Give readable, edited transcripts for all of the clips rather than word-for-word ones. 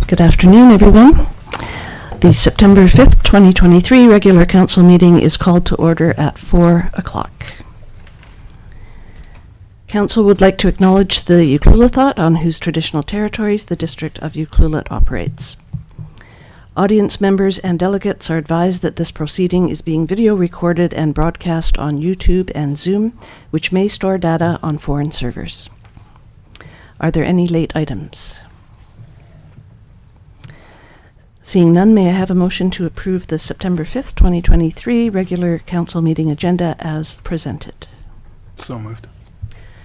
Good afternoon, everyone. The September 5th, 2023 regular council meeting is called to order at 4 o'clock. Council would like to acknowledge the Ucluelethat, on whose traditional territories the District of Ucluelet operates. Audience members and delegates are advised that this proceeding is being video recorded and broadcast on YouTube and Zoom, which may store data on foreign servers. Are there any late items? Seeing none, may I have a motion to approve the September 5th, 2023 regular council meeting agenda as presented? So moved.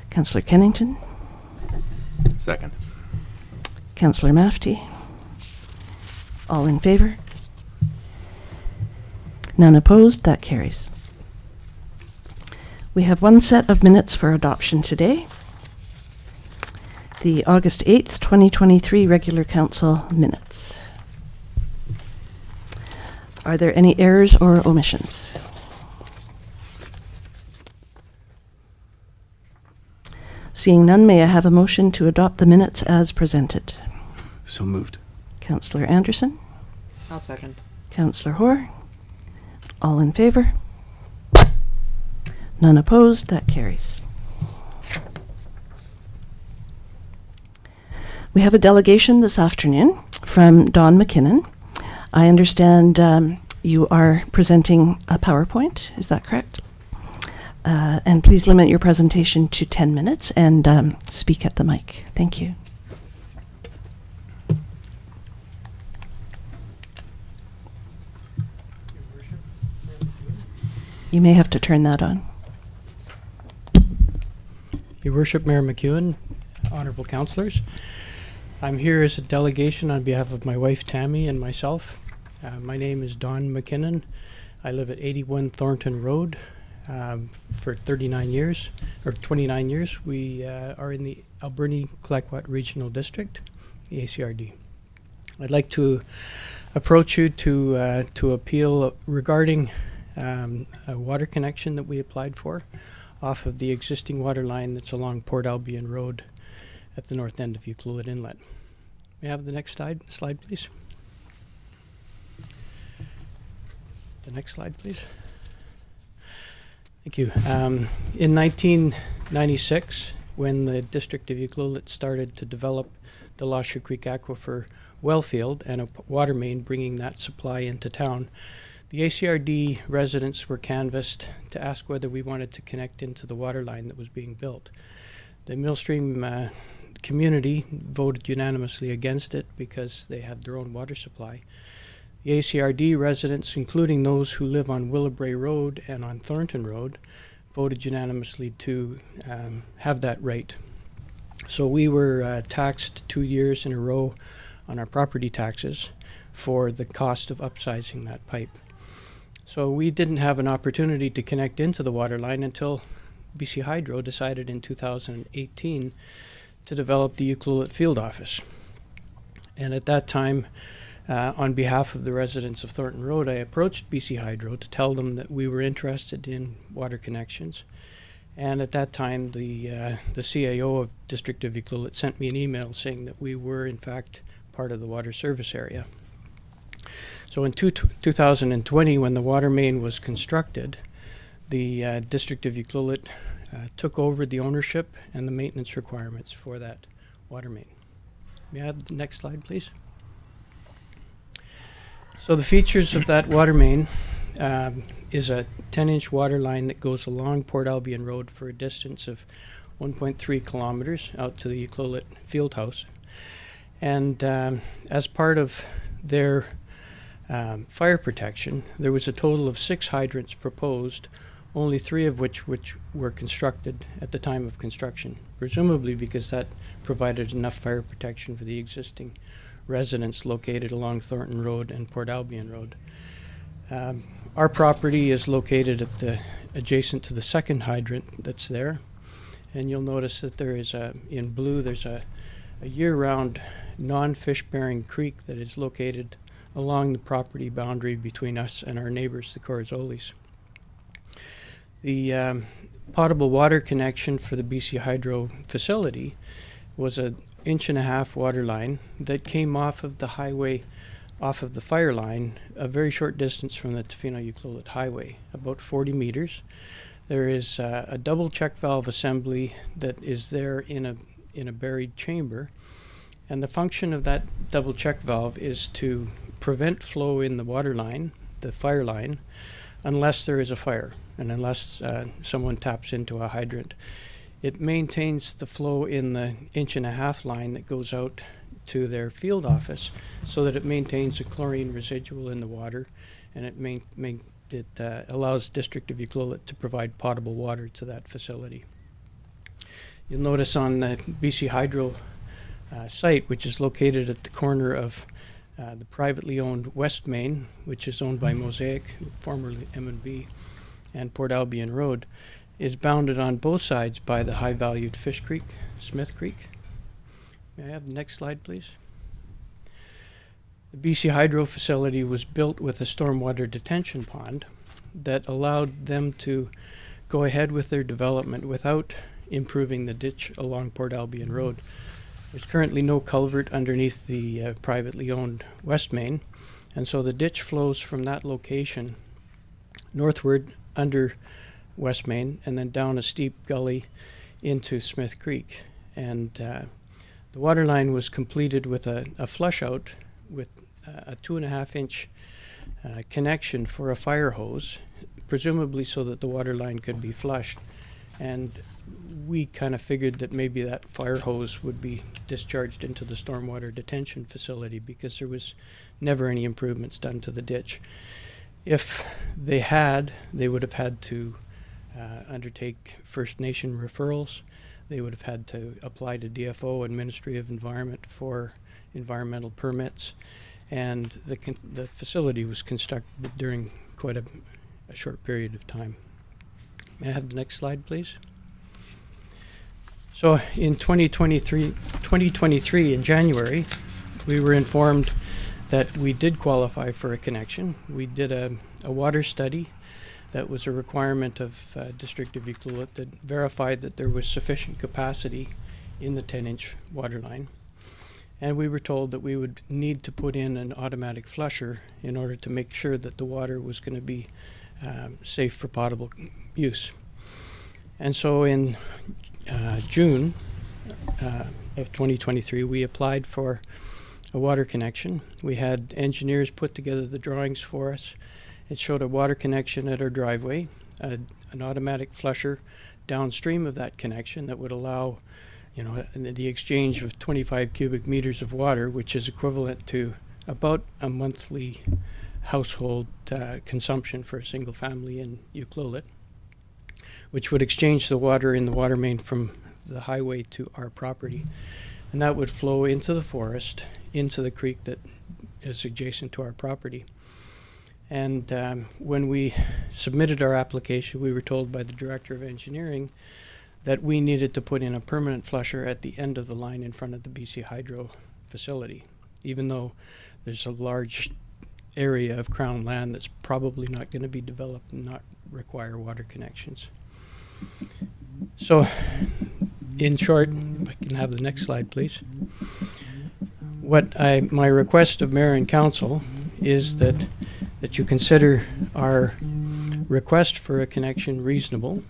Councillor Kennington, Second. Councillor Mafty. All in favor? None opposed? That carries. We have one set of minutes for adoption today. The August 8th, 2023 regular council minutes. Are there any errors or omissions? Seeing none, may I have a motion to adopt the minutes as presented? So moved. Councillor Anderson, I'll second. Councillor Hoare. All in favor? None opposed? That carries. We have a delegation this afternoon from Don McKinnon. I understand you are presenting a PowerPoint, is that correct? And please limit your presentation to 10 minutes and speak at the mic. Thank you. You may have to turn that on. Your Worship, Mayor McEwen, honorable councillors, I'm here as a delegation on behalf of my wife Tammy and myself. My name is Don McKinnon. I live at 81 Thornton Road for 39 years, or 29 years. We are in the Alberni-Clayoquot Regional District, the ACRD. I'd like to approach you to appeal regarding a water connection that we applied for off of the existing water line that's along Port Albion Road at the north end of Ucluelet Inlet. May I have the next slide, please? The next slide, please. Thank you. In 1996, when the District of Ucluelet started to develop the Lasher Creek Aquifer well field and a water main bringing that supply into town, the ACRD residents were canvassed to ask whether we wanted to connect into the water line that was being built. The Millstream community voted unanimously against it because they had their own water supply. The ACRD residents, including those who live on Willowbrae Road and on Thornton Road, voted unanimously to have that right. So we were taxed 2 years in a row on our property taxes for the cost of upsizing that pipe. So we didn't have an opportunity to connect into the water line until BC Hydro decided in 2018 to develop the Ucluelet field office. And at that time, on behalf of the residents of Thornton Road, I approached BC Hydro to tell them that we were interested in water connections. And at that time, the CAO of District of Ucluelet sent me an email saying that we were, in fact, part of the water service area. So in 2020, when the water main was constructed, the District of Ucluelet took over the ownership and the maintenance requirements for that water main. May I have the next slide, please? So the features of that water main is a 10-inch water line that goes along Port Albion Road for a distance of 1.3 kilometers out to the Ucluelet field house. And as part of their fire protection, there was a total of 6 hydrants proposed, only 3 of which were constructed at the time of construction, presumably because that provided enough fire protection for the existing residents located along Thornton Road and Port Albion Road. Our property is located at adjacent to the second hydrant that's there, and you'll notice that there is in blue, there's a year-round non-fish-bearing creek that is located along the property boundary between us and our neighbors, the Corzolis. The potable water connection for the BC Hydro facility was an 1.5-inch water line that came off of the highway, off of the fire line, a very short distance from the Tofino-Ucluelet Highway, about 40 meters. There is a double check valve assembly that is there in a buried chamber, and the function of that double check valve is to prevent flow in the water line, the fire line, unless there is a fire and unless someone taps into a hydrant. It maintains the flow in the 1.5-inch line that goes out to their field office so that it maintains a chlorine residual in the water, and it allows District of Ucluelet to provide potable water to that facility. You'll notice on the BC Hydro site, which is located at the corner of the privately owned West Main, which is owned by Mosaic, formerly M&B, and Port Albion Road, is bounded on both sides by the high-valued Fish Creek, Smith Creek. May I have the next slide, please? The BC Hydro facility was built with a stormwater detention pond that allowed them to go ahead with their development without improving the ditch along Port Albion Road. There's currently no culvert underneath the privately owned West Main, and so the ditch flows from that location northward under West Main and then down a steep gully into Smith Creek. And the water line was completed with a flush out with a 2.5-inch connection for a fire hose, presumably so that the water line could be flushed. And we kind of figured that maybe that fire hose would be discharged into the stormwater detention facility because there was never any improvements done to the ditch. If they had, they would have had to undertake First Nation referrals. They would have had to apply to DFO and Ministry of Environment for environmental permits. And the facility was constructed during quite a short period of time. May I have the next slide, please? So in 2023 in January, we were informed that we did qualify for a connection. We did a water study that was a requirement of District of Ucluelet that verified that there was sufficient capacity in the 10-inch water line. And we were told that we would need to put in an automatic flusher in order to make sure that the water was going to be safe for potable use. And so in June of 2023, we applied for a water connection. We had engineers put together the drawings for us. It showed a water connection at our driveway, an automatic flusher downstream of that connection that would allow, the exchange of 25 cubic meters of water, which is equivalent to about a monthly household consumption for a single family in Ucluelet, which would exchange the water in the water main from the highway to our property. And that would flow into the forest, into the creek that is adjacent to our property. And when we submitted our application, we were told by the Director of Engineering that we needed to put in a permanent flusher at the end of the line in front of the BC Hydro facility, even though there's a large area of Crown land that's probably not going to be developed and not require water connections. So, in short, if I can have the next slide, please. My request of Mayor and Council is that you consider our request for a connection reasonable,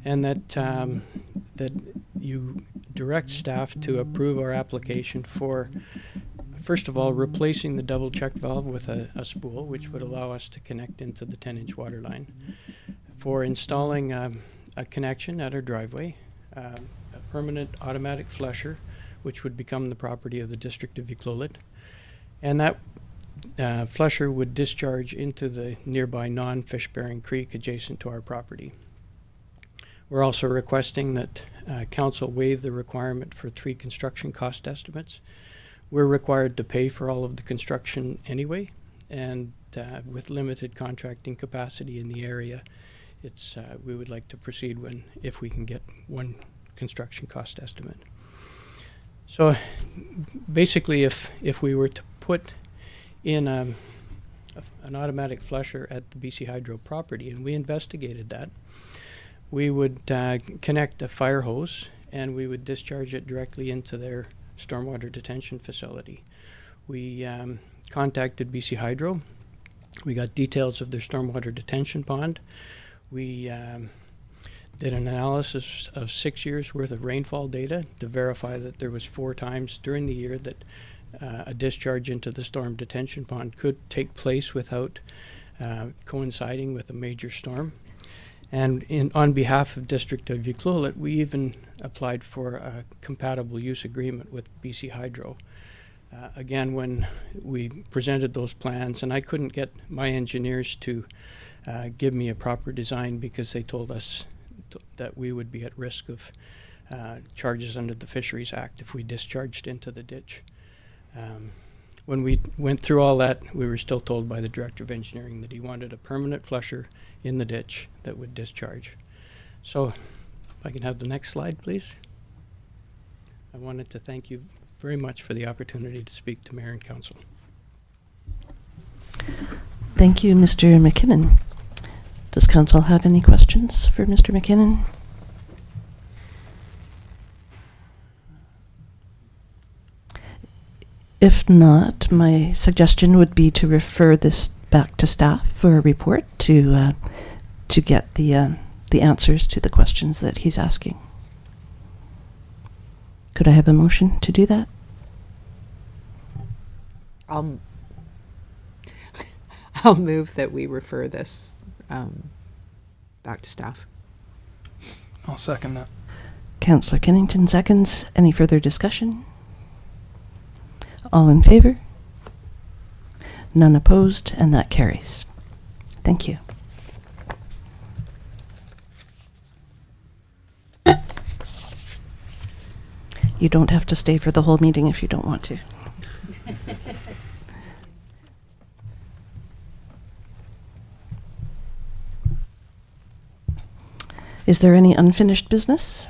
and that you direct staff to approve our application for, first of all, replacing the double check valve with a spool, which would allow us to connect into the 10-inch water line, for installing a connection at our driveway, a permanent automatic flusher, which would become the property of the District of Ucluelet, and that flusher would discharge into the nearby non-fish-bearing creek adjacent to our property. We're also requesting that Council waive the requirement for 3 construction cost estimates. We're required to pay for all of the construction anyway, and with limited contracting capacity in the area, we would like to proceed if we can get 1 construction cost estimate. So basically, if we were to put in an automatic flusher at the BC Hydro property, and we investigated that, we would connect a fire hose and we would discharge it directly into their stormwater detention facility. We contacted BC Hydro. We got details of their stormwater detention pond. We did an analysis of 6 years worth of rainfall data to verify that there was 4 times during the year that a discharge into the storm detention pond could take place without coinciding with a major storm. And on behalf of District of Ucluelet, we even applied for a compatible use agreement with BC Hydro. Again, when we presented those plans, and I couldn't get my engineers to give me a proper design because they told us that we would be at risk of charges under the Fisheries Act if we discharged into the ditch. When we went through all that, we were still told by the Director of Engineering that he wanted a permanent flusher in the ditch that would discharge. So, if I can have the next slide, please. I wanted to thank you very much for the opportunity to speak to Mayor and Council. Thank you, Mr. McKinnon. Does Council have any questions for Mr. McKinnon? If not, my suggestion would be to refer this back to staff for a report to get the answers to the questions that he's asking. Could I have a motion to do that? I'll move that we refer this back to staff. I'll second that. Councillor Kennington seconds. Any further discussion? All in favor? None opposed, and that carries. Thank you. You don't have to stay for the whole meeting if you don't want to. Is there any unfinished business?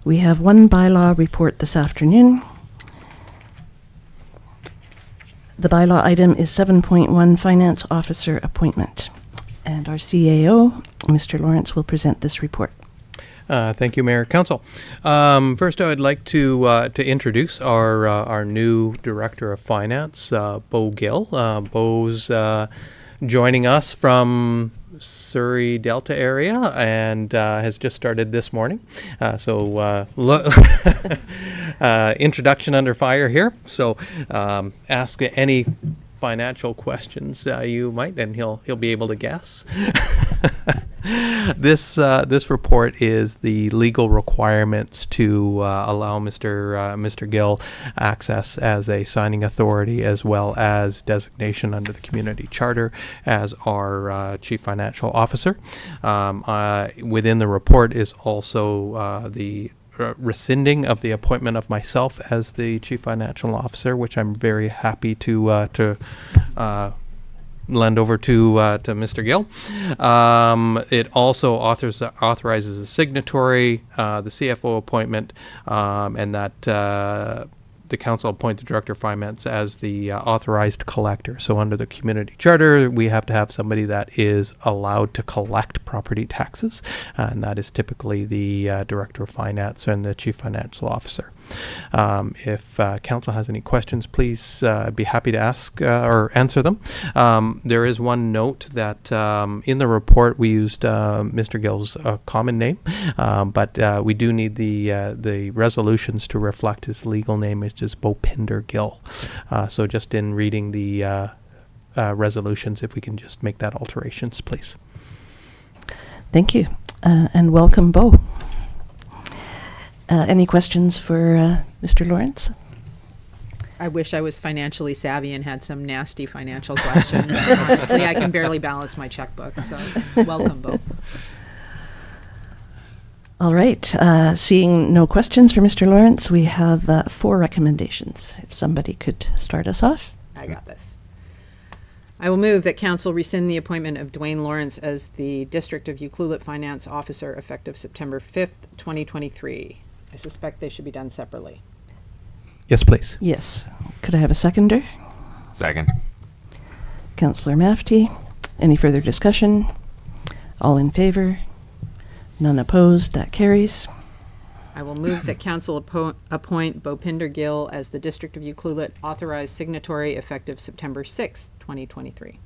We have one bylaw report this afternoon. The bylaw item is 7.1 Finance Officer Appointment. And our CAO, Mr. Lawrence, will present this report. Thank you, Mayor, Council. First, I would like to introduce our new Director of Finance, Beau Gill. Beau's joining us from Surrey Delta area and has just started this morning. Introduction under fire here. So ask any financial questions you might, and he'll be able to guess. This report is the legal requirements to allow Mr. Gill access as a signing authority, as well as designation under the community charter as our chief financial officer. Within the report is also the rescinding of the appointment of myself as the chief financial officer, which I'm very happy to lend over to Mr. Gill. It also authorizes a signatory, the CFO appointment, and that the council appoint the director of finance as the authorized collector. So under the community charter, we have to have somebody that is allowed to collect property taxes, and that is typically the director of finance and the chief financial officer. If council has any questions, please I'd be happy to ask or answer them. There is one note that in the report we used Mr. Gill's common name, but we do need the resolutions to reflect his legal name, which is Beaupinder Gill. So just in reading the resolutions, if we can just make that alterations, please. Thank you, and welcome, Beau. Any questions for Mr. Lawrence? I wish I was financially savvy and had some nasty financial question. Honestly, I can barely balance my checkbook, so welcome, Beau. All right. Seeing no questions for Mr. Lawrence, we have 4 recommendations. If somebody could start us off. I got this. I will move that council rescind the appointment of Dwayne Lawrence as the District of Ucluelet Finance Officer effective September 5th, 2023. I suspect they should be done separately. Yes, please. Yes. Could I have a seconder? Second. Councillor Mafty. Any further discussion? All in favor? None opposed, that carries. I will move that council appoint Bopinder Gill as the District of Ucluelet authorized signatory effective September 6th, 2023.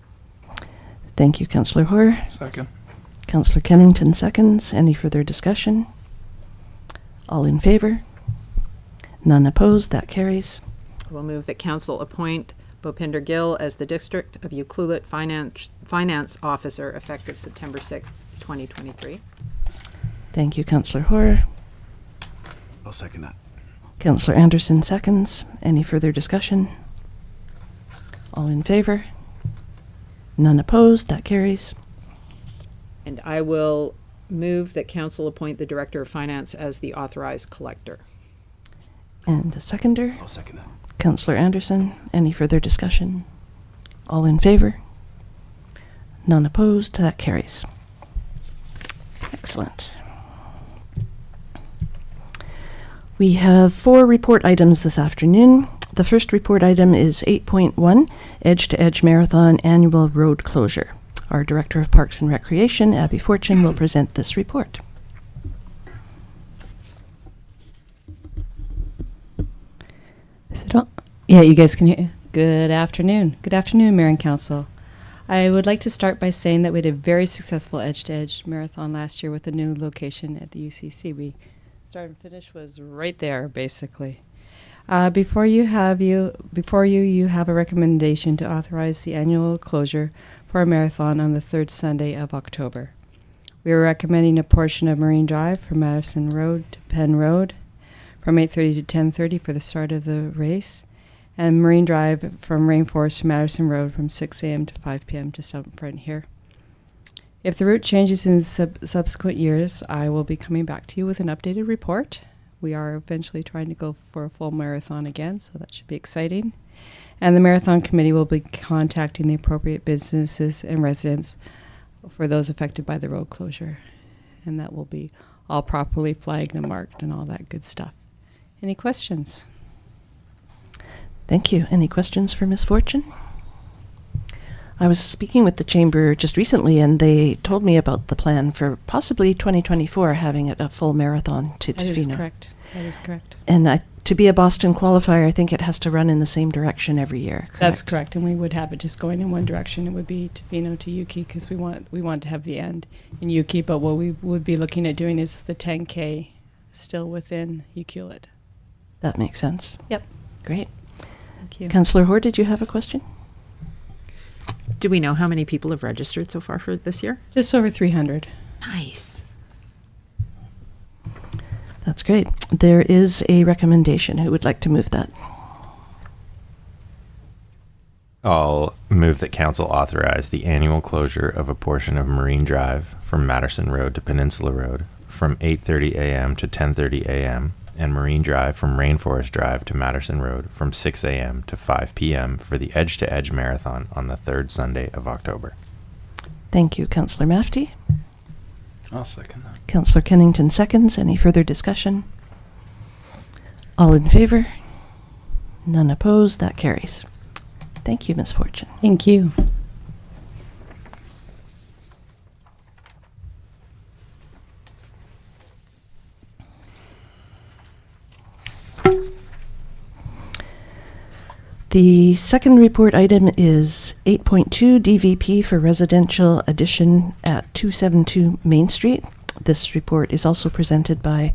Thank you, Councillor Hoare. Second. Councillor Kennington seconds. Any further discussion? All in favor? None opposed, that carries. I will move that council appoint Bopinder Gill as the District of Ucluelet Finance Officer effective September 6th, 2023. Thank you, Councillor Hoare. I'll second that. Councillor Anderson seconds. Any further discussion? All in favor? None opposed, that carries. And I will move that council appoint the Director of Finance as the authorized collector. And a seconder, I'll second that. Councillor Anderson. Any further discussion? All in favor? None opposed, that carries. Excellent. We have 4 report items this afternoon. The first report item is 8.1, Edge to Edge Marathon Annual Road Closure. Our Director of Parks and Recreation, Abby Fortune, will present this report. Is it on? Yeah, you guys can hear. Good afternoon. Good afternoon, Mayor and Council. I would like to start by saying that we had a very successful Edge to Edge Marathon last year with a new location at the UCC. We start and finish was right there, basically. Before you have a recommendation to authorize the annual closure for a marathon on the 3rd Sunday of October. We are recommending a portion of Marine Drive from Madison Road to Penn Road from 8:30 to 10:30 for the start of the race, and Marine Drive from Rainforest to Madison Road from 6 a.m. to 5 p.m. just out in front here. If the route changes in subsequent years, I will be coming back to you with an updated report. We are eventually trying to go for a full marathon again, so that should be exciting. And the Marathon Committee will be contacting the appropriate businesses and residents for those affected by the road closure. And that will be all properly flagged and marked and all that good stuff. Any questions? Thank you. Any questions for Ms. Fortune? I was speaking with the Chamber just recently, and they told me about the plan for possibly 2024 having a full marathon to That is Tofino. correct. That is correct. And to be a Boston qualifier, I think it has to run in the same direction every year. Correct? That's correct, and we would have it just going in one direction. It would be Tofino to Yuki because we want to have the end in Yuki. But what we would be looking at doing is the 10K still within Ucluelet. That makes sense. Yep. Great. Thank you. Councillor Hoare, did you have a question? Do we know how many people have registered so far for this year? Just over 300. Nice. That's great. There is a recommendation. Who would like to move that? I'll move that council authorize the annual closure of a portion of Marine Drive from Madison Road to Peninsula Road from 8:30 a.m. to 10:30 a.m. and Marine Drive from Rainforest Drive to Madison Road from 6 a.m. to 5 p.m. for the Edge to Edge Marathon on the 3rd Sunday of October. Thank you, Councillor Mafty. I'll second that. Councillor Kennington seconds. Any further discussion? All in favor? None opposed. That carries. Thank you, Ms. Fortune. Thank you. The second report item is 8.2 DVP for residential addition at 272 Main Street. This report is also presented by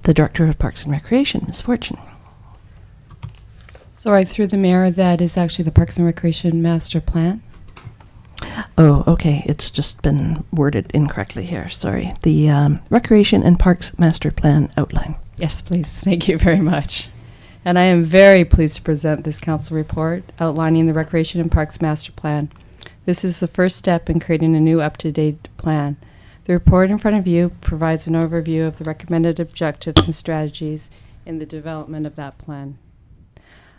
the Director of Parks and Recreation, Ms. Fortune. Sorry, through the mayor, that is actually the Parks and Recreation Master Plan. Oh, okay. It's just been worded incorrectly here. Sorry. The Recreation and Parks Master Plan outline. Yes, please. Thank you very much. And I am very pleased to present this council report outlining the Recreation and Parks Master Plan. This is the first step in creating a new up-to-date plan. The report in front of you provides an overview of the recommended objectives and strategies in the development of that plan.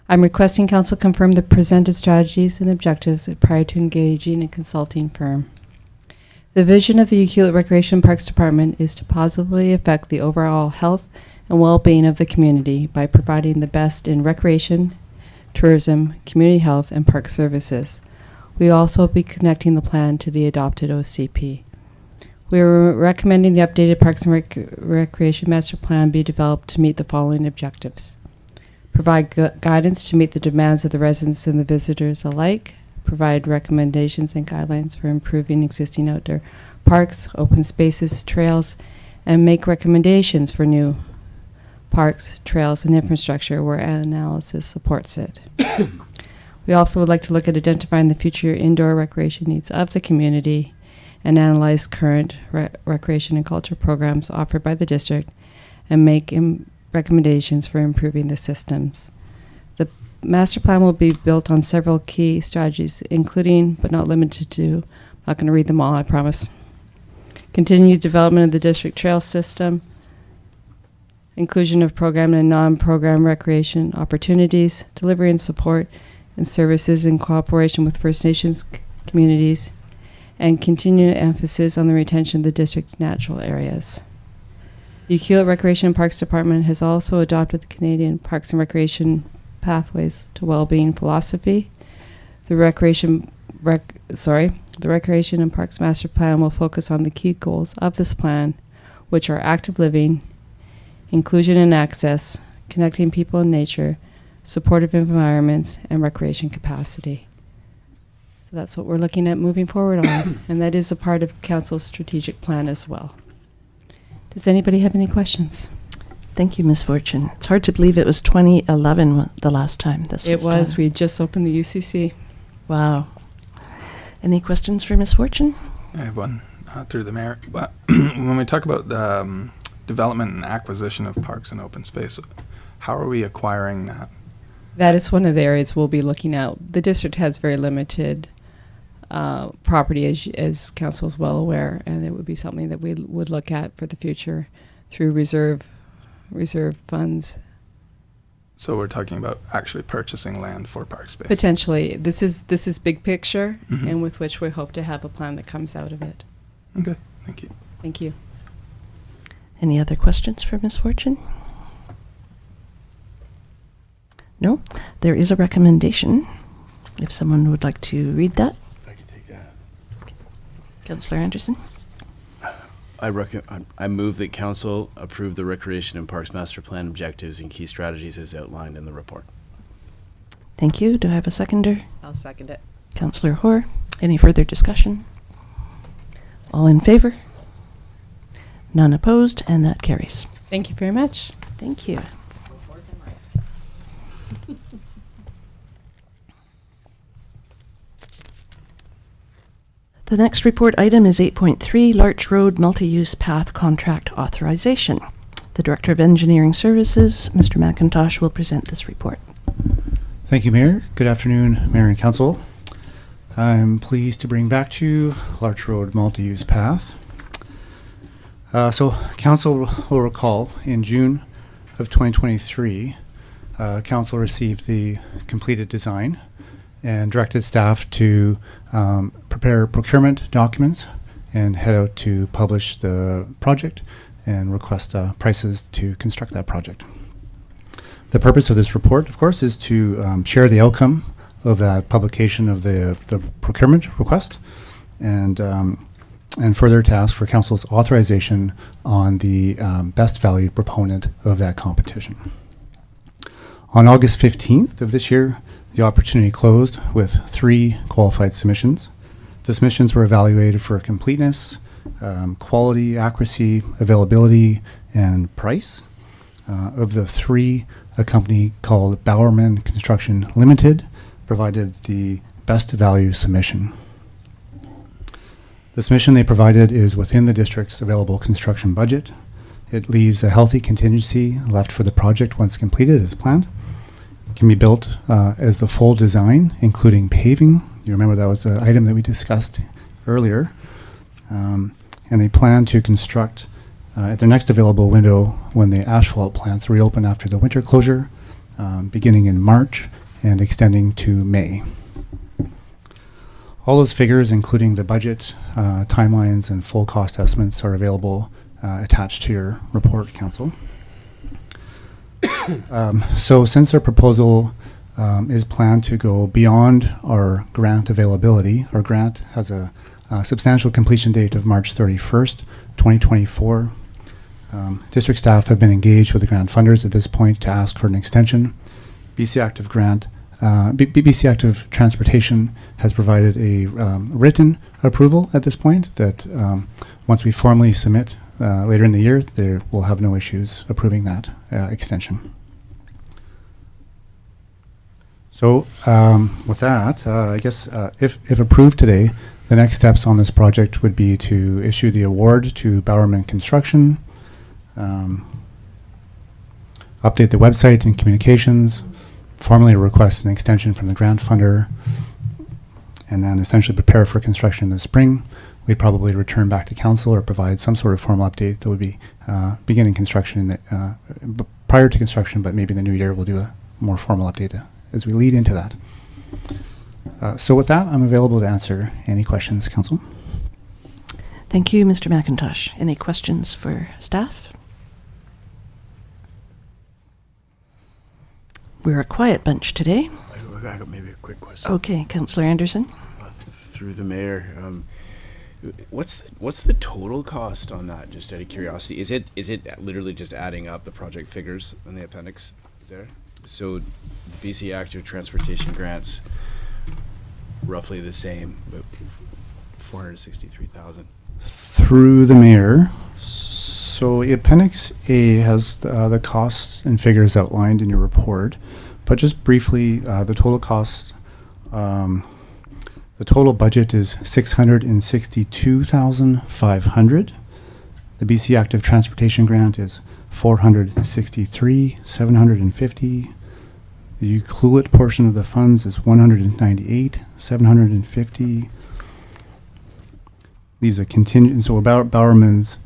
I'm requesting council confirm the presented strategies and objectives prior to engaging a consulting firm. The vision of the Ucluelet Recreation and Parks Department is to positively affect the overall health and well-being of the community by providing the best in recreation, tourism, community health, and park services. We will also be connecting the plan to the adopted OCP. We are recommending the updated Parks and Recreation Master Plan be developed to meet the following objectives. Provide guidance to meet the demands of the residents and the visitors alike. Provide recommendations and guidelines for improving existing outdoor parks, open spaces, trails, and make recommendations for new parks, trails, and infrastructure where analysis supports it. We also would like to look at identifying the future indoor recreation needs of the community and analyze current recreation and culture programs offered by the district and make recommendations for improving the systems. The master plan will be built on several key strategies, including, but not limited to, I'm not going to read them all, I promise. Continued development of the district trail system, inclusion of program and non-program recreation opportunities, delivery and support and services in cooperation with First Nations communities, and continued emphasis on the retention of the district's natural areas. The Ucluelet Recreation and Parks Department has also adopted the Canadian Parks and Recreation Pathways to Wellbeing philosophy. The Recreation and Parks Master Plan will focus on the key goals of this plan, which are active living, inclusion and access, connecting people and nature, supportive environments, and recreation capacity. So that's what we're looking at moving forward on, and that is a part of Council's strategic plan as well. Does anybody have any questions? Thank you, Ms. Fortune. It's hard to believe it was 2011 the last time this was done. We just opened the UCC. Wow. Any questions for Ms. Fortune? I have one through the mayor. But when we talk about the development and acquisition of parks and open space, how are we acquiring that? That is one of the areas we'll be looking at. The district has very limited property, as council is well aware, and it would be something that we would look at for the future through reserve funds. So we're talking about actually purchasing land for park space. Potentially. This is big picture, Mhm. and with which we hope to have a plan that comes out of it. Okay, thank you. Thank you. Any other questions for Ms. Fortune? No? There is a recommendation. If someone would like to read that. I can take that. Councillor Anderson? I move that council approve the Recreation and Parks Master Plan objectives and key strategies as outlined in the report. Thank you. Do I have a seconder? I'll second it. Councillor Hoare. Any further discussion? All in favor? None opposed, and that carries. Thank you very much. Thank you. The next report item is 8.3, Larch Road Multi-Use Path Contract Authorization. The Director of Engineering Services, Mr. McIntosh, will present this report. Thank you, Mayor. Good afternoon, Mayor and Council. I'm pleased to bring back to you Larch Road Multi-Use Path. So Council will recall in June of 2023, Council received the completed design and directed staff to prepare procurement documents and head out to publish the project and request prices to construct that project. The purpose of this report, of course, is to share the outcome of that publication of the procurement request and further to ask for Council's authorization on the best value proponent of that competition. On August 15th of this year, the opportunity closed with 3 qualified submissions. The submissions were evaluated for completeness, quality, accuracy, availability, and price. Of the 3, a company called Bowerman Construction Limited provided the best value submission. The submission they provided is within the district's available construction budget. It leaves a healthy contingency left for the project once completed as planned. It can be built as the full design, including paving. You remember that was the item that we discussed earlier. And they plan to construct at their next available window when the asphalt plants reopen after the winter closure, beginning in March and extending to May. All those figures, including the budget, timelines, and full cost estimates, are available attached to your report, Council. So since our proposal is planned to go beyond our grant availability, our grant has a substantial completion date of March 31st, 2024. District staff have been engaged with the grant funders at this point to ask for an extension. BC Active BC Active Transportation has provided a written approval at this point that once we formally submit later in the year, there will have no issues approving that extension. So with that, I guess if approved today, the next steps on this project would be to issue the award to Bowerman Construction, update the website and communications, formally request an extension from the grant funder, and then essentially prepare for construction in the spring. We'd probably return back to council or provide some sort of formal update that would be beginning construction in the, prior to construction, but maybe in the new year we'll do a more formal update as we lead into that. So with that, I'm available to answer any questions, council. Thank you, Mr. McIntosh. Any questions for staff? We're a quiet bunch today. I got maybe a quick question. Okay, Councillor Anderson. Through the mayor, what's the total cost on that? Just out of curiosity, is it literally just adding up the project figures in the appendix there? So the BC Active Transportation grants roughly the same, but 463,000. Through the mayor. So Appendix A has the costs and figures outlined in your report, but just briefly, the total cost, the total budget is $662,500. The BC Active Transportation Grant is $463,750. The Ucluelet portion of the funds is $198,750. These are contingent. So Bowerman's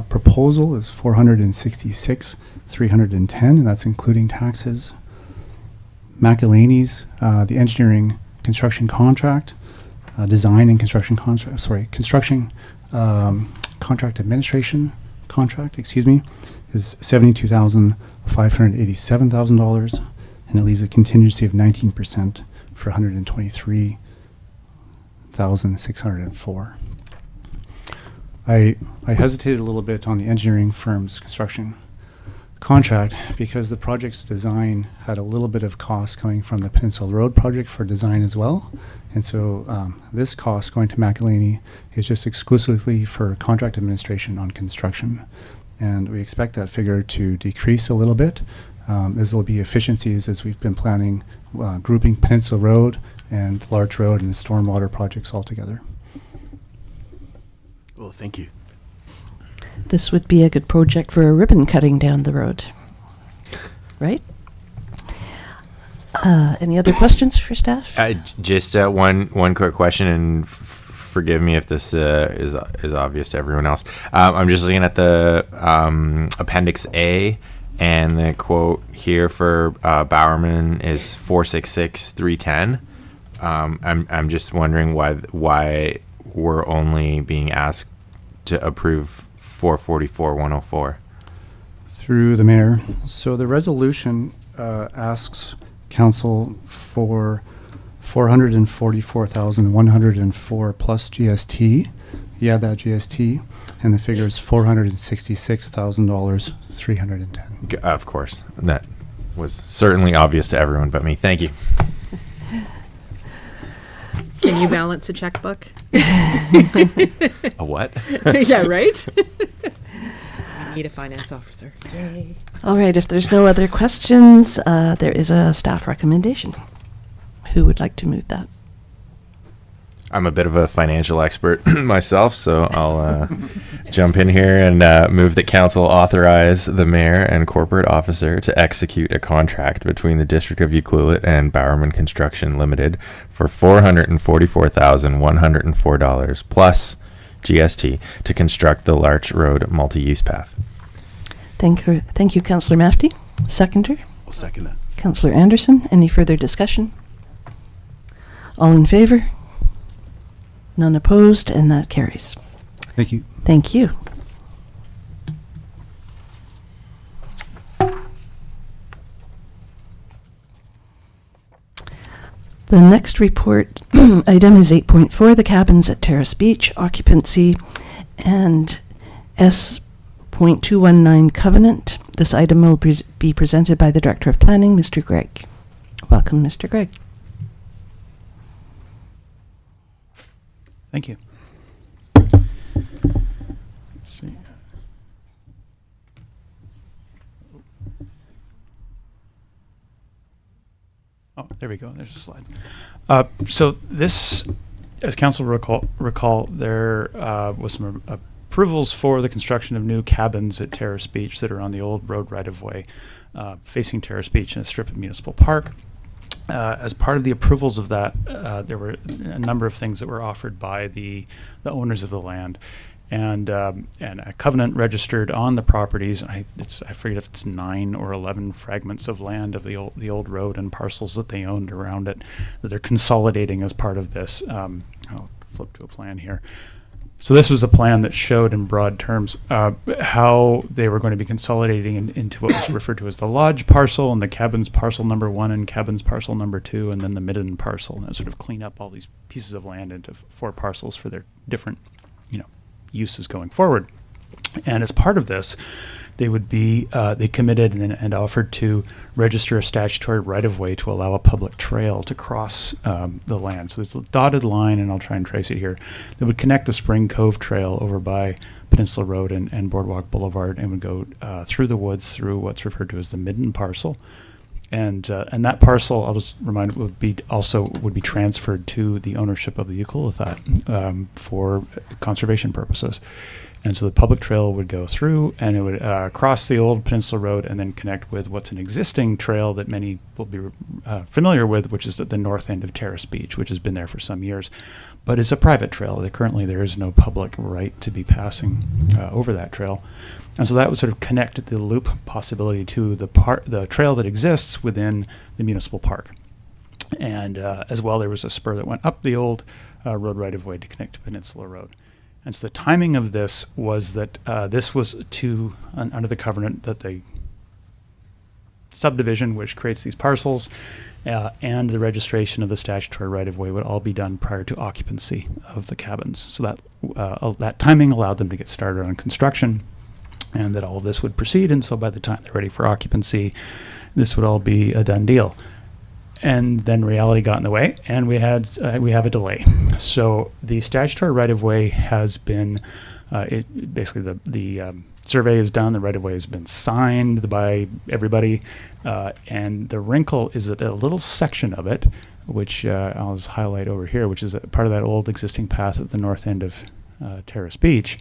proposal is $466,310, and that's including taxes. McElhaney's the engineering construction contract, design and construction contract. Construction contract administration contract. Excuse me, is $72,587,000, and it leaves a contingency of 19% for $123,604. I hesitated a little bit on the engineering firm's construction contract because the project's design had a little bit of cost coming from the Peninsula Road project for design as well. And so this cost going to McElhaney is just exclusively for contract administration on construction. And we expect that figure to decrease a little bit as there'll be efficiencies as we've been planning grouping Peninsula Road and Larch Road and the stormwater projects all together. Well, thank you. This would be a good project for a ribbon cutting down the road, right? Any other questions for staff? Just one quick question, and forgive me if this is obvious to everyone else. I'm just looking at the Appendix A, and the quote here for Bowerman is 466,310. I'm just wondering why we're only being asked to approve 444,104. Through the mayor. So the resolution asks council for 444,104 plus GST. You add that GST, and the figure is $466,000, 310. Of course, that was certainly obvious to everyone but me. Thank you. Can you balance a checkbook? A what? Yeah, right? Need a finance officer. Yay. All right, if there's no other questions, there is a staff recommendation. Who would like to move that? I'm a bit of a financial expert myself, so I'll jump in here and move that council authorize the mayor and corporate officer to execute a contract between the District of Ucluelet and Bowerman Construction Limited for $444,104 plus GST to construct the Larch Road multi-use path. Thank you, Councillor Mafty. Seconder? I'll second that. Councillor Anderson. Any further discussion? All in favor? None opposed, and that carries. Thank you. Thank you. The next report item is 8.4, the cabins at Terrace Beach, occupancy, and S.219 covenant. This item will be presented by the Director of Planning, Mr. Gregg. Welcome, Mr. Gregg. Thank you. Let's see. Oh, there we go. There's a slide. So this, as council recall, there was some approvals for the construction of new cabins at Terrace Beach that are on the old road right-of-way facing Terrace Beach in a strip of municipal park. As part of the approvals of that, there were a number of things that were offered by the owners of the land, and a covenant registered on the properties. I forget if it's 9 or 11 fragments of land of the old road and parcels that they owned around it that they're consolidating as part of this. I'll flip to a plan here. So this was a plan that showed in broad terms how they were going to be consolidating into what was referred to as the lodge parcel and the cabins parcel number 1 and cabins parcel number 2 and then the midden parcel, and sort of clean up all these pieces of land into 4 parcels for their different, uses going forward. And as part of this, they would be they committed and offered to register a statutory right-of-way to allow a public trail to cross the land. So there's a dotted line, and I'll try and trace it here, that would connect the Spring Cove Trail over by Peninsula Road and Boardwalk Boulevard, and would go through the woods through what's referred to as the midden parcel. And that parcel, I'll just remind, would be transferred to the ownership of the Ucluelethat for conservation purposes. And so the public trail would go through, and it would cross the old Peninsula Road and then connect with what's an existing trail that many will be familiar with, which is at the north end of Terrace Beach, which has been there for some years. But it's a private trail. Currently, there is no public right to be passing over that trail. And so that would sort of connect the loop possibility to the trail that exists within the municipal park. And as well, there was a spur that went up the old road right-of-way to connect to Peninsula Road. And so the timing of this was that this was under the covenant that the subdivision, which creates these parcels, and the registration of the statutory right-of-way would all be done prior to occupancy of the cabins. So that timing allowed them to get started on construction, and that all of this would proceed. And so by the time they're ready for occupancy, this would all be a done deal. And then reality got in the way, and we have a delay. So the statutory right-of-way has been, basically the survey is done, the right-of-way has been signed by everybody, and the wrinkle is that a little section of it, which I'll just highlight over here, which is a part of that old existing path at the north end of Terrace Beach,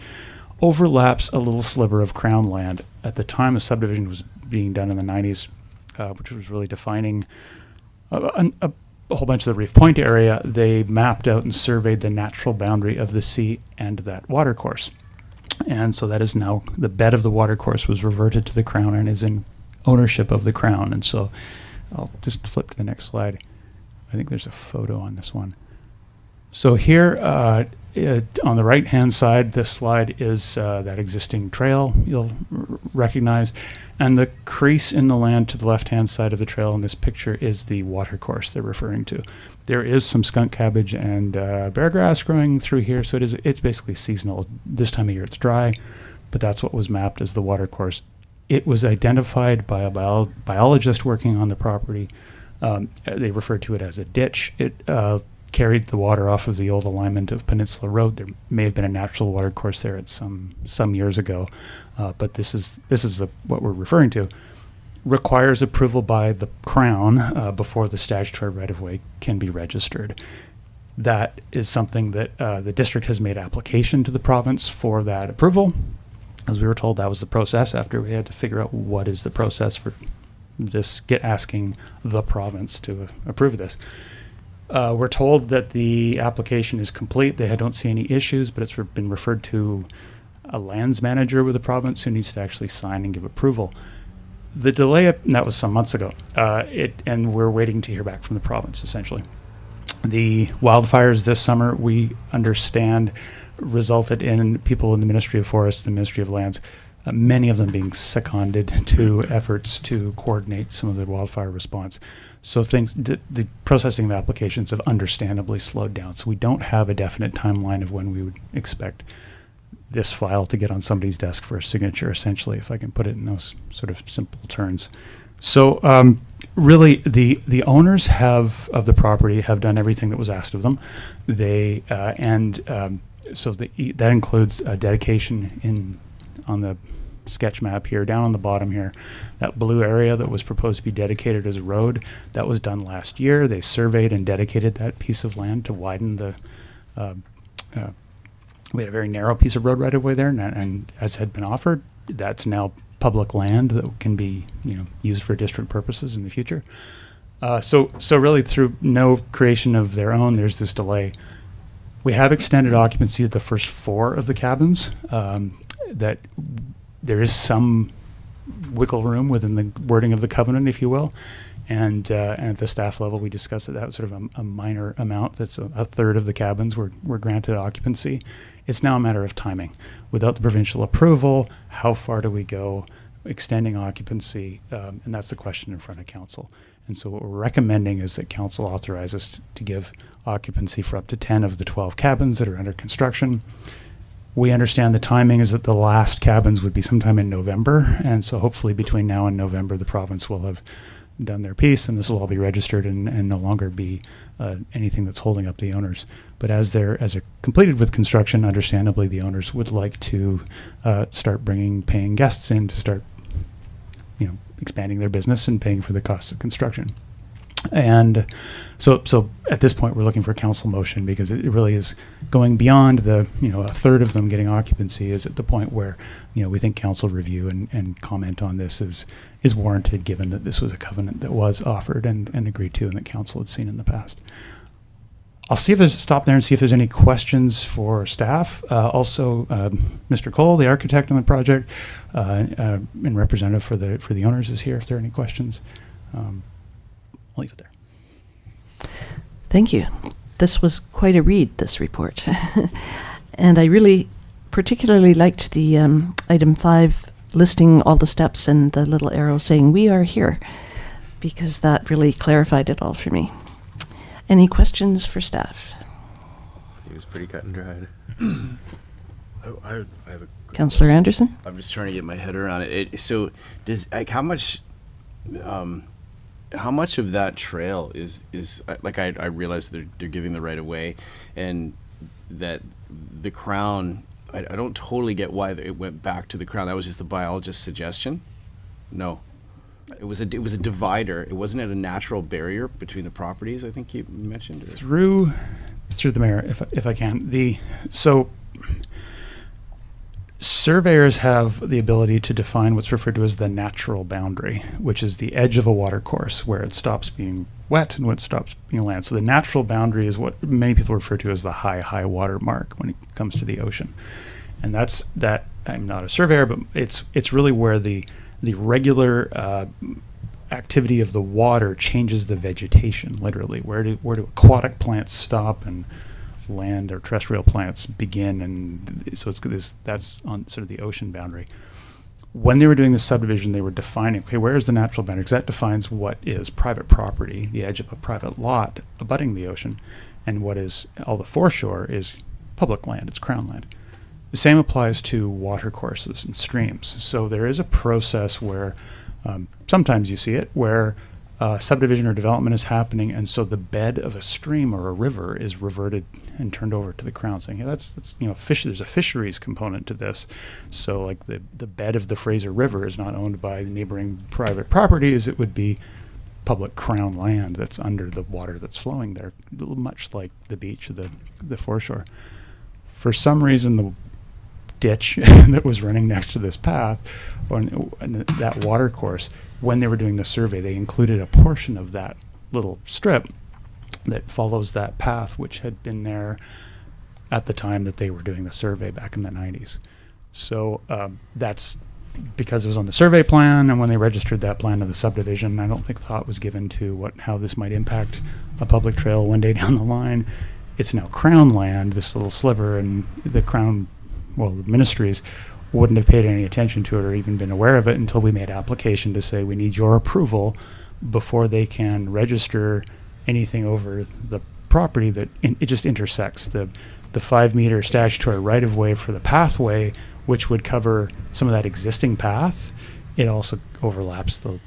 overlaps a little sliver of Crown land. At the time the subdivision was being done in the 90s, which was really defining a whole bunch of the Reef Point area. They mapped out and surveyed the natural boundary of the sea and that watercourse. And so that is now, the bed of the watercourse was reverted to the Crown and is in ownership of the Crown. And so I'll just flip to the next slide. I think there's a photo on this one. So here on the right-hand side, this slide is that existing trail you'll recognize. And the crease in the land to the left-hand side of the trail in this picture is the watercourse they're referring to. There is some skunk cabbage and bear grass growing through here, so it's basically seasonal. This time of year it's dry, but that's what was mapped as the watercourse. It was identified by a biologist working on the property. They referred to it as a ditch. It carried the water off of the old alignment of Peninsula Road. There may have been a natural water course there at some years ago, but this is what we're referring to. Requires approval by the Crown before the statutory right-of-way can be registered. That is something that the district has made application to the province for that approval. As we were told, that was the process after we had to figure out what is the process for this, asking the province to approve this. We're told that the application is complete. They don't see any issues, but it's been referred to a lands manager with the province who needs to actually sign and give approval. The delay, and that was some months ago, and we're waiting to hear back from the province, essentially. The wildfires this summer, we understand, resulted in people in the Ministry of Forests, the Ministry of Lands, many of them being seconded to efforts to coordinate some of the wildfire response. So the processing of applications have understandably slowed down. So we don't have a definite timeline of when we would expect this file to get on somebody's desk for a signature, essentially, if I can put it in those sort of simple terms. So really, the owners of the property have done everything that was asked of them. They so that includes a dedication on the sketch map here, down on the bottom here, that blue area that was proposed to be dedicated as a road. That was done last year. They surveyed and dedicated that piece of land to widen the. We had a very narrow piece of road right of way there, and as had been offered, that's now public land that can be used for district purposes in the future. So really, through no creation of their own, there's this delay. We have extended occupancy at the first 4 of the cabins. That there is some wiggle room within the wording of the covenant, if you will. And at the staff level, we discussed that was sort of a minor amount. That's a third of the cabins were granted occupancy. It's now a matter of timing. Without the provincial approval, how far do we go extending occupancy? And that's the question in front of council. And so what we're recommending is that council authorize us to give occupancy for up to 10 of the 12 cabins that are under construction. We understand the timing is that the last cabins would be sometime in November. And so hopefully between now and November, the province will have done their piece, and this will all be registered and no longer be anything that's holding up the owners. But as they're completed with construction, understandably, the owners would like to start bringing paying guests in to start, expanding their business and paying for the costs of construction. And so at this point, we're looking for a council motion because it really is going beyond a third of them getting occupancy is at the point where, we think council review and comment on this is warranted, given that this was a covenant that was offered and agreed to and that council had seen in the past. I'll see if stop there and see if there's any questions for staff. Also, Mr. Cole, the architect on the project, and representative for the owners is here if there are any questions. I'll leave it there. Thank you. This was quite a read, this report. And I really particularly liked the item 5 listing all the steps and the little arrow saying we are here, because that really clarified it all for me. Any questions for staff? It was pretty cut and dried. I have a Councillor Anderson? I'm just trying to get my head around it. So does how much of that trail is like I realize they're giving the right of way, and that the Crown, I don't totally get why it went back to the Crown. That was just the biologist's suggestion. No, it was a divider. It wasn't a natural barrier between the properties, I think you mentioned. Through the mayor, if I can. So surveyors have the ability to define what's referred to as the natural boundary, which is the edge of a water course where it stops being wet and when it stops being land. So the natural boundary is what many people refer to as the high water mark when it comes to the ocean. And that I'm not a surveyor, but it's really where the regular activity of the water changes the vegetation, literally. Where do aquatic plants stop and land or terrestrial plants begin? And so that's on sort of the ocean boundary. When they were doing the subdivision, they were defining, okay, where is the natural boundary? Because that defines what is private property, the edge of a private lot abutting the ocean, and what is all the foreshore is public land, it's Crown land. The same applies to water courses and streams. So there is a process where sometimes you see it where subdivision or development is happening, and so the bed of a stream or a river is reverted and turned over to the Crown, saying, hey, that's there's a fisheries component to this. So like the bed of the Fraser River is not owned by neighboring private properties, it would be public Crown land that's under the water that's flowing there, much like the beach or the foreshore. For some reason, the ditch that was running next to this path, or that water course, when they were doing the survey, they included a portion of that little strip that follows that path, which had been there at the time that they were doing the survey back in the 90s. So that's because it was on the survey plan, and when they registered that plan to the subdivision, I don't think thought was given to how this might impact a public trail one day down the line. It's now Crown land, this little sliver, and the Crown, the ministries wouldn't have paid any attention to it or even been aware of it until we made application to say we need your approval before they can register anything over the property that it just intersects the 5 meter statutory right of way for the pathway, which would cover some of that existing path. It also overlaps the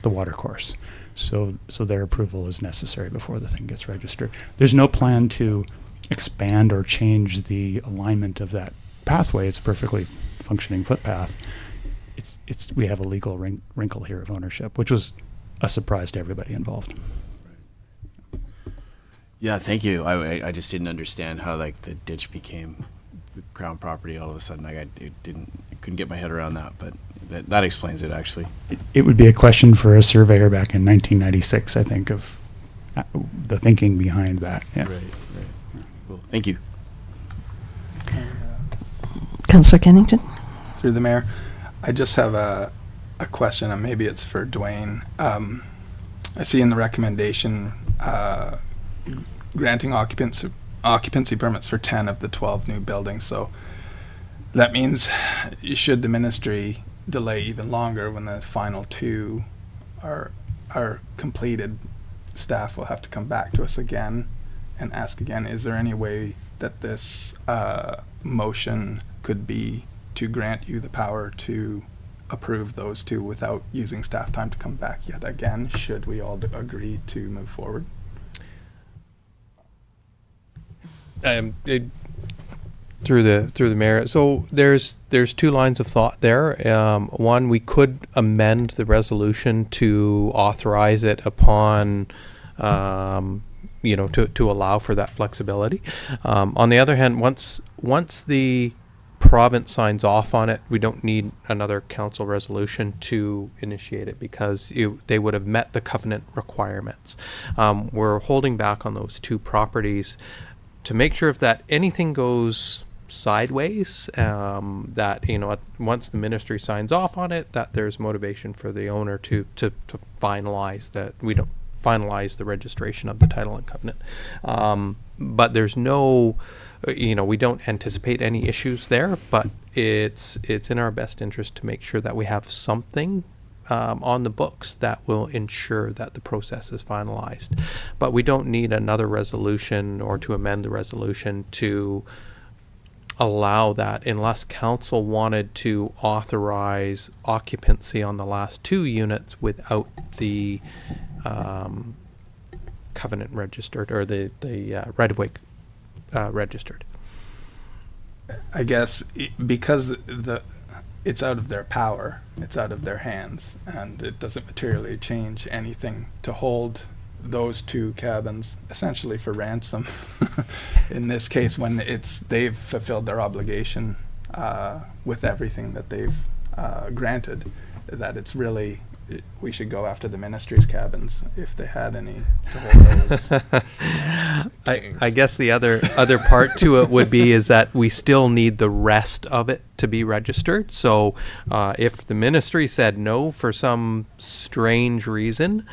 water course. So their approval is necessary before the thing gets registered. There's no plan to expand or change the alignment of that pathway. It's a perfectly functioning footpath. We have a legal wrinkle here of ownership, which was a surprise to everybody involved. Yeah, thank you. I just didn't understand how like the ditch became the Crown property all of a sudden. Like I couldn't get my head around that, but that explains it actually. It would be a question for a surveyor back in 1996, I think, of the thinking behind that. Yeah. Right. Cool. Thank you. Councillor Kennington? Through the mayor, I just have a question, and maybe it's for Dwayne. I see in the recommendation granting occupancy permits for 10 of the 12 new buildings. So that means should the ministry delay even longer when the final 2 are completed, staff will have to come back to us again and ask again, is there any way that this motion could be to grant you the power to approve those 2 without using staff time to come back yet again, should we all agree to move forward? Through the mayor. So there's 2 lines of thought there. One, we could amend the resolution to authorize it upon, to allow for that flexibility. On the other hand, once the province signs off on it, we don't need another council resolution to initiate it because they would have met the covenant requirements. We're holding back on those 2 properties to make sure if that anything goes sideways, that once the ministry signs off on it, that there's motivation for the owner to finalize that. We don't finalize the registration of the title and covenant, but there's no, we don't anticipate any issues there. But it's in our best interest to make sure that we have something on the books that will ensure that the process is finalized. But we don't need another resolution or to amend the resolution to allow that unless council wanted to authorize occupancy on the last 2 units without the covenant registered or the right-of-way registered. I guess because it's out of their power, it's out of their hands, and it doesn't materially change anything to hold those 2 cabins essentially for ransom in this case when they've fulfilled their obligation with everything that they've granted, that it's really we should go after the ministry's cabins if they had any to hold those. I guess the other part to it would be is that we still need the rest of it to be registered. So if the ministry said no for some strange reason,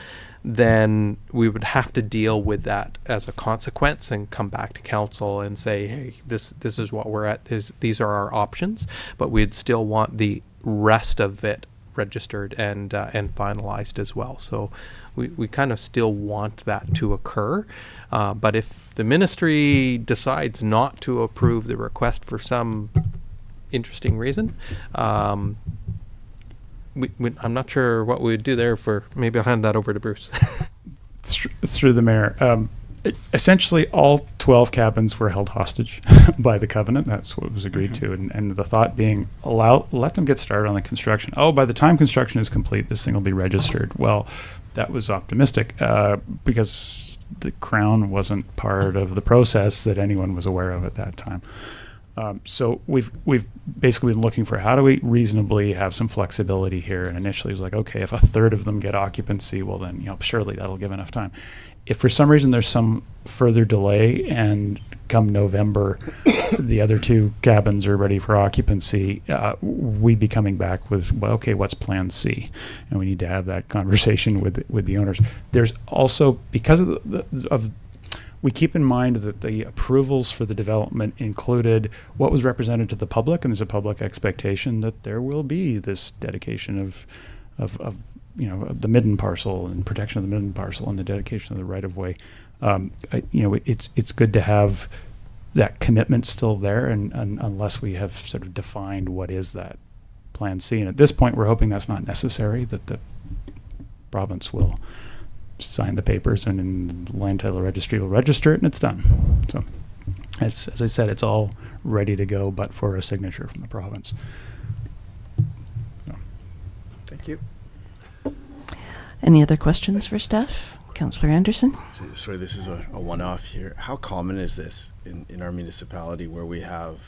then we would have to deal with that as a consequence and come back to council and say, hey, this is what we're at. These are our options, but we'd still want the rest of it registered and finalized as well. So we kind of still want that to occur. But if the ministry decides not to approve the request for some interesting reason, I'm not sure what we'd do there. Maybe I'll hand that over to Bruce. Through the mayor. Essentially, all 12 cabins were held hostage by the covenant. That's what was agreed to. And the thought being, let them get started on the construction. Oh, by the time construction is complete, this thing will be registered. Well, that was optimistic because the Crown wasn't part of the process that anyone was aware of at that time. So we've basically been looking for how do we reasonably have some flexibility here. And initially it was like, okay, if a third of them get occupancy, well then, surely that'll give enough time. If for some reason there's some further delay and come November, the other 2 cabins are ready for occupancy, we'd be coming back with, well, okay, what's plan C? And we need to have that conversation with the owners. There's also, because of we keep in mind that the approvals for the development included what was represented to the public, and there's a public expectation that there will be this dedication of the midden parcel and protection of the midden parcel and the dedication of the right of way. It's good to have that commitment still there, and unless we have sort of defined what is that Plan C. And at this point, we're hoping that's not necessary, that the province will sign the papers and in land title registry will register it, and it's done. So it's, as I said, it's all ready to go, but for a signature from the province. So. Thank you. Any other questions for staff? Councillor Anderson? So, sorry, this is a one-off here. How common is this in our municipality where we have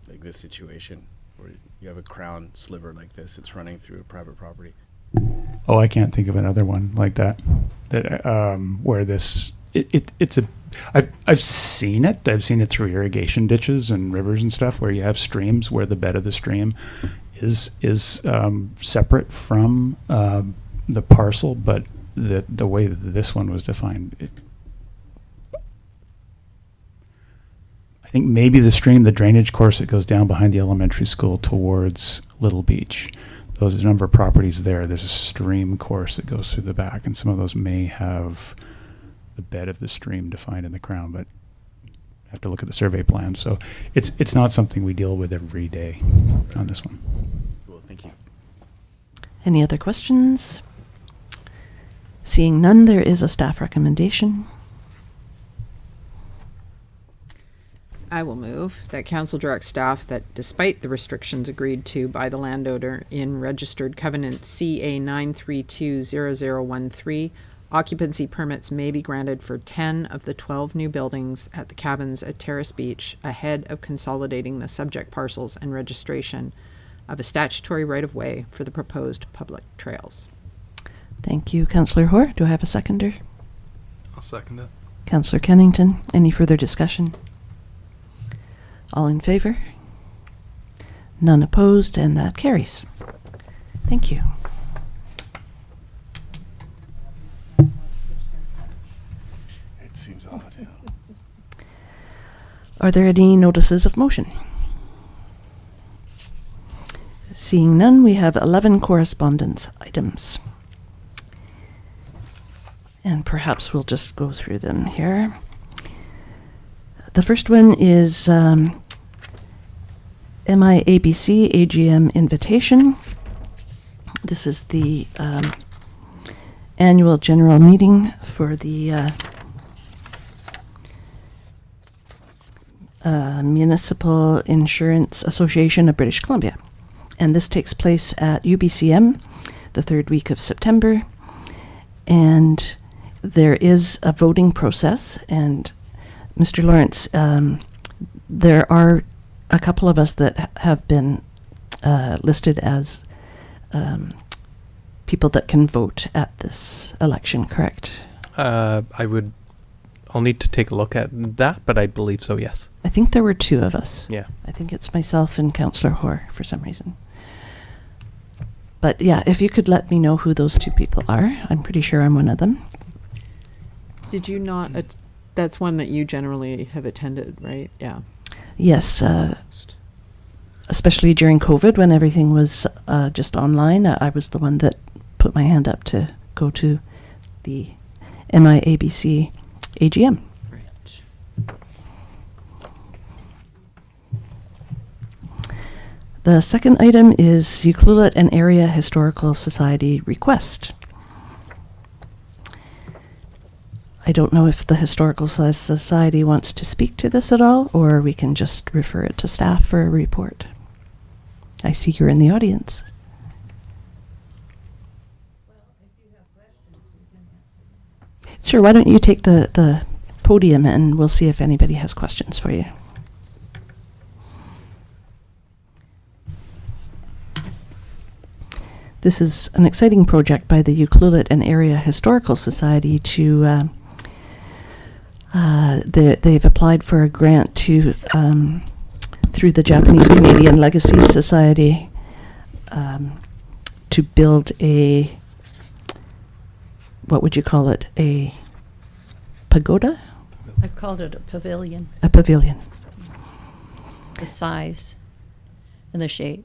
like this situation where you have a crown sliver like this, it's running through a private property? Oh, I can't think of another one like that. Where this I've seen it. I've seen it through irrigation ditches and rivers and stuff where you have streams where the bed of the stream is separate from the parcel, but the way that this one was defined, I think maybe the stream, the drainage course that goes down behind the elementary school towards Little Beach. There's a number of properties there. There's a stream course that goes through the back, and some of those may have the bed of the stream defined in the crown, but I have to look at the survey plan. So it's not something we deal with every day on this one. Cool, thank you. Any other questions? Seeing none, there is a staff recommendation. I will move that council direct staff that despite the restrictions agreed to by the landowner in registered covenant CA 9320013, occupancy permits may be granted for 10 of the 12 new buildings at the cabins at Terrace Beach ahead of consolidating the subject parcels and registration of a statutory right-of-way for the proposed public trails. Thank you, Councillor Hoare. Do I have a seconder? I'll second it. Councillor Kennington. Any further discussion? All in favor? None opposed, and that carries. Thank you. It seems odd, yeah. Are there any notices of motion? Seeing none, we have 11 correspondence items. And perhaps we'll just go through them here. The first one is MIABC AGM invitation. This is the annual general meeting for the Municipal Insurance Association of British Columbia. And this takes place at UBCM the third week of September. And there is a voting process, and Mr. Lawrence, there are a couple of us that have been listed as people that can vote at this election, correct? I'll need to take a look at that, but I believe so, yes. I think there were two of us. Yeah. I think it's myself and Councillor Hoare for some reason. But yeah, if you could let me know who those two people are. I'm pretty sure I'm one of them. Did you not, that's one that you generally have attended, right? Yeah. Yes, especially during COVID when everything was just online. I was the one that put my hand up to go to the MIABC AGM. Right. The second item is Ucluelet and Area Historical Society request. I don't know if the Historical Society wants to speak to this at all, or we can just refer it to staff for a report. I see you're in the audience. Sure, why don't you take the podium and we'll see if anybody has questions for you. This is an exciting project by the Ucluelet and Area Historical Society to they've applied for a grant to through the Japanese Canadian Legacy Society to build a, what would you call it, a pagoda I've called it a pavilion, A pavilion. the size and the shape.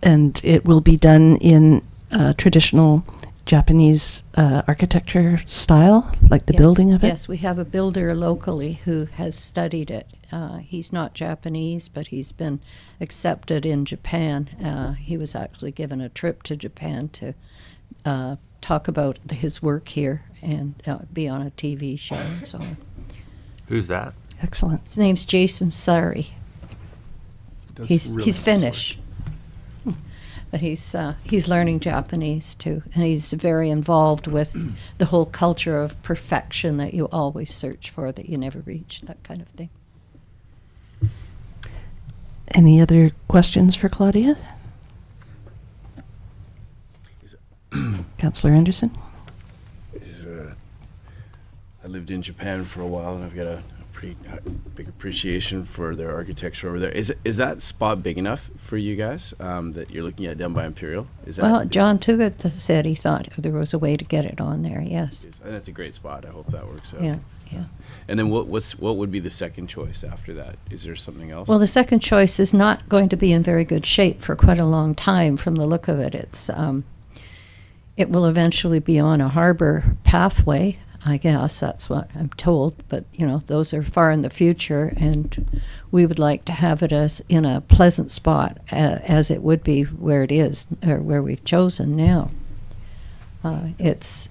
And it will be done in traditional Japanese architecture style, like the Yes, building of it? Yes, we have a builder locally who has studied it. He's not Japanese, but he's been accepted in Japan. He was actually given a trip to Japan to talk about his work here and be on a TV show and so on. Who's that? Excellent. His name's Jason Sari. Does He's really he's nice Finnish, but he's learning Japanese too, and he's very involved with the whole culture of perfection that you always search for, that you never reach, that kind of thing. Any other questions for Claudia? Councillor Anderson? I lived in Japan for a while, and I've got a pretty big appreciation for their architecture over there. Is that spot big enough for you guys that you're looking at down by Imperial? Is that Well, John Tugat said he thought there was a way to get it on there. Yes. And that's a great spot. I hope that works out. Yeah. Yeah. And then what would be the second choice after that? Is there something else? Well, the second choice is not going to be in very good shape for quite a long time. From the look of it, it will eventually be on a harbor pathway. I guess that's what I'm told, but those are far in the future, and we would like to have it as in a pleasant spot as it would be where it is, or where we've chosen now. It's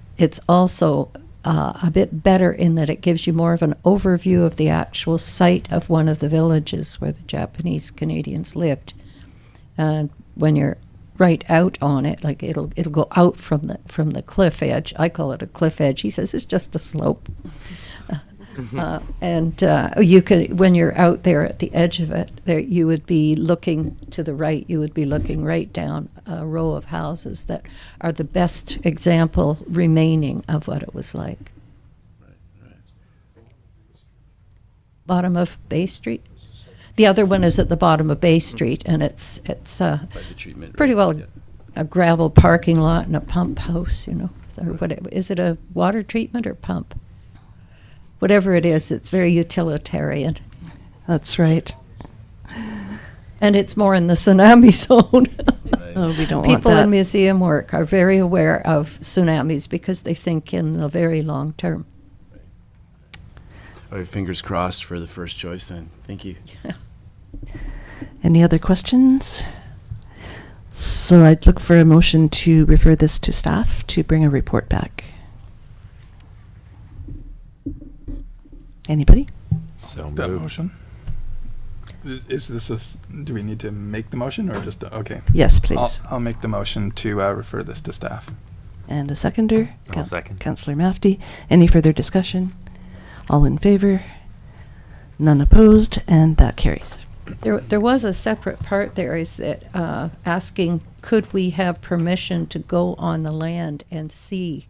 also a bit better in that it gives you more of an overview of the actual site of one of the villages where the Japanese Canadians lived, and when you're right out on it, like it'll go out from the cliff edge. I call it a cliff edge. He says it's just a slope. And you could, when you're out there at the edge of it, there you would be looking to the right. You would be looking right down a row of houses that are the best example remaining of what it was like. Right. Bottom of Bay Street. The other one is at the bottom of Bay Street, and it's By the treatment. pretty right? well Yeah. a gravel parking lot and a pump house, So what is it, a water treatment or pump? Whatever it is, it's very utilitarian. That's right. And it's more in the tsunami zone. Right. Oh, we don't want People that. in museum work are very aware of tsunamis because they think in the very long term. All right, fingers crossed for the first choice then. Thank you. Any other questions? So I'd look for a motion to refer this to staff to bring a report back. Anybody? So That moved. motion? Is this do we need to make the motion or just, okay. Yes, please. I'll make the motion to refer this to staff. And a seconder? I'll second. Councillor Mafty. Any further discussion? All in favor? None opposed, and that carries. There was a separate part there, is that asking, could we have permission to go on the land and see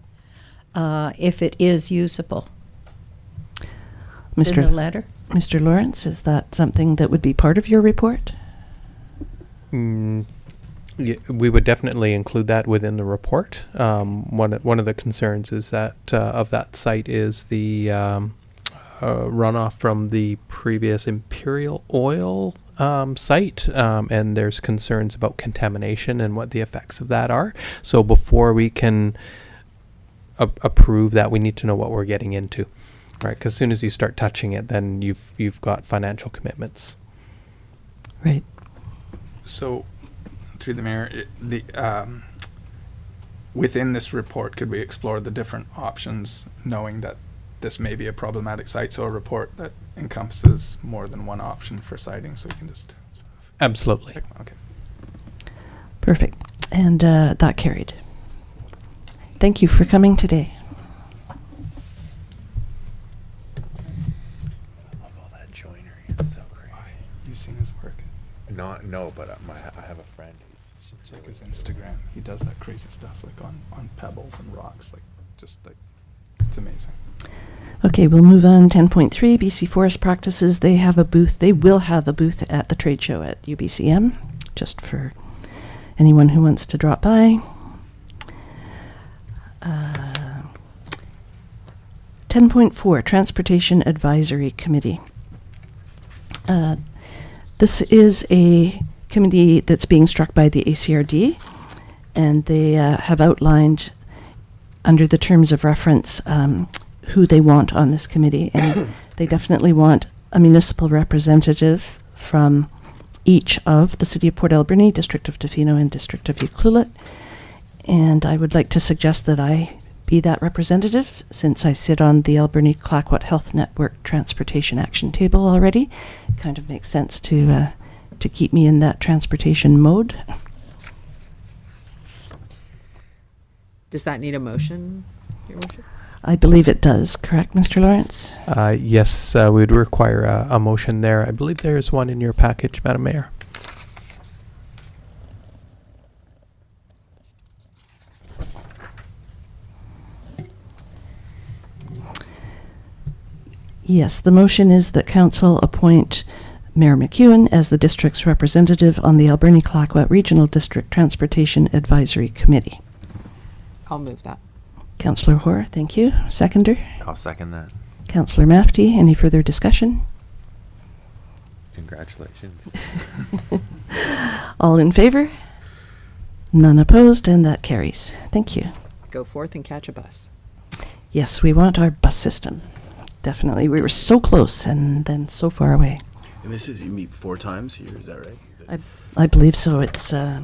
if it is usable? It's in the letter. Mr. Lawrence, is that something that would be part of your report? Yeah, we would definitely include that within the report. One of the concerns is that of that site is the runoff from the previous Imperial Oil site, and there's concerns about contamination and what the effects of that are. So before we can approve that, we need to know what we're getting into, right? Because as soon as you start touching it, then you've got financial commitments. Right. So, through the mayor, within this report, could we explore the different options, knowing that this may be a problematic site? So a report that encompasses more than one option for siting, so we can just... Absolutely. Okay. Perfect. And that carried. Thank you for coming today. I love all that joinery. It's so crazy. You seen his work? No, but I have a friend who's Check his Instagram. He does that crazy stuff, like on pebbles and rocks, it's amazing. Okay, we'll move on. 10.3, BC Forest Practices. They have a booth. They will have a booth at the trade show at UBCM, just for anyone who wants to drop by. 10.4, Transportation Advisory Committee. This is a committee that's being struck by the ACRD, and they have outlined under the terms of reference who they want on this committee, and they definitely want a municipal representative from each of the City of Port Alberni, District of Tofino, and District of Ucluelet. And I would like to suggest that I be that representative, since I sit on the Alberni-Clayoquot Health Network Transportation Action Table already. Kind of makes sense to keep me in that transportation mode. Does that need a motion, Your Worship? I believe it does, correct, Mr. Lawrence? Yes, we would require a motion there. I believe there is one in your package, Madam Mayor. Yes, the motion is that Council appoint Mayor McEwen as the district's representative on the Alberni-Clayoquot Regional District Transportation Advisory Committee. I'll move that. Councillor Hoare, thank you. Seconder? I'll second that. Councillor Mafty, any further discussion? Congratulations. All in favor? None opposed, and that carries. Thank you. Go forth and catch a bus. Yes, we want our bus system. Definitely. We were so close and then so far away. And this is, you meet 4 times here, is that right? I believe so. It's I